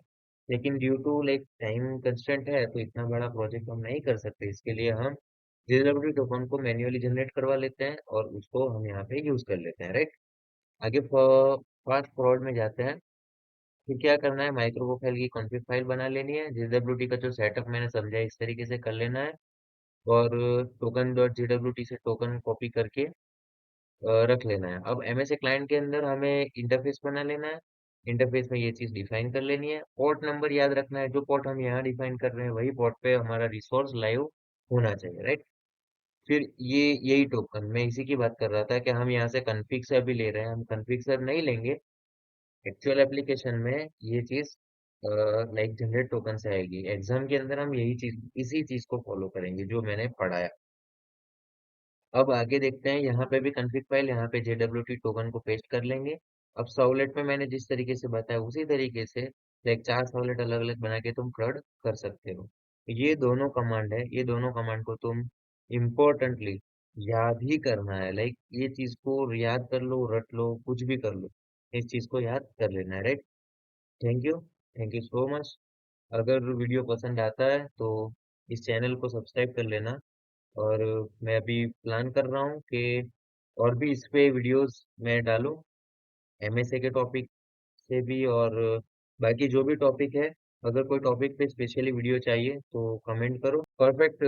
लेकिन due to like time constraint है तो इतना बड़ा प्रोजेक्ट हम नहीं कर सकते, इसके लिए हम जेडब्ल्यूटी टोकन को मैन्युअली जनरेट करवा लेते हैं और उसको हम यहाँ पे यूज कर लेते हैं, राइट। आगे फास्ट फॉरवर्ड में जाते हैं। फिर क्या करना है, माइक्रो प्रोफाइल की कॉन्फ़िग फाइल बना लेनी है, जेडब्ल्यूटी का जो सेटअप मैंने समझा है इस तरीके से कर लेना है, और टोकन डॉट जेडब्ल्यूटी से टोकन कॉपी करके रख लेना है। अब एमएसए क्लाइंट के अंदर हमें इंटरफेस बना लेना है, इंटरफेस में ये चीज डिफाइन कर लेनी है, पोर्ट नंबर याद रखना है, जो पोर्ट हम यहाँ डिफाइन कर रहे हैं वही पोर्ट पे हमारा रिसोर्स लाइव होना चाहिए, राइट। फिर ये यही टोकन मैं इसी की बात कर रहा था कि हम यहाँ से कन्फिग से अभी ले रहे हैं, हम कन्फिग से अब नहीं लेंगे। एक्चुअल एप्लीकेशन में ये चीज लाइक जनरेट टोकन से आएगी, एग्जाम के अंदर हम यही चीज इसी चीज को फॉलो करेंगे जो मैंने पढ़ाया। अब आगे देखते हैं, यहाँ पे भी कॉन्फ़िग फाइल, यहाँ पे जेडब्ल्यूटी टोकन को पेस्ट कर लेंगे। अब सर्वलेट में मैंने जिस तरीके से बताया उसी तरीके से लाइक 4 सर्वलेट अलग अलग बना के तुम CRUD कर सकते हो। ये दोनों कमांड है, ये दोनों कमांड को तुम इम्पोर्टेंटली याद ही करना है, लाइक ये चीज को याद कर लो, रट लो, कुछ भी कर लो, इस चीज को याद कर लेना है, right. Thank you, thank you so much. अगर वीडियो पसंद आता है तो इस चैनल को सब्सक्राइब कर लेना, और मैं अभी प्लान कर रहा हूँ कि और भी इस पे वीडियोस मैं डालूं, एमएसए के टॉपिक से भी, और बाकी जो भी टॉपिक है। अगर कोई टॉपिक पे स्पेशली वीडियो चाहिए तो कमेंट करो। परफेक्ट,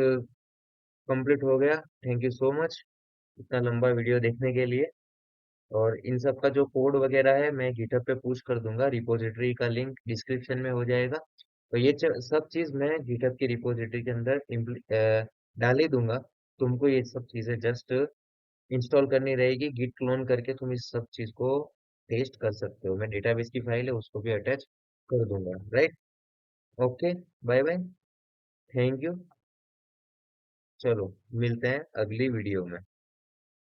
कंप्लीट हो गया। थैंक यू सो मच इतना लंबा वीडियो देखने के लिए। और इन सब का जो कोड वगैरह है मैं गिटहब पे पुश कर दूंगा, रिपोजिटरी का लिंक डिस्क्रिप्शन में हो जाएगा। तो ये सब चीज मैं गिटहब की रिपोजिटरी के अंदर डाल ही दूंगा। तुमको ये सब चीजें जस्ट इंस्टॉल करनी रहेगी, गिट क्लोन करके तुम इस सब चीज को टेस्ट कर सकते हो। मैं डेटाबेस की फाइल है उसको भी अटैच कर दूंगा, right. Okay, bye bye, thank you. चलो मिलते हैं अगली वीडियो में।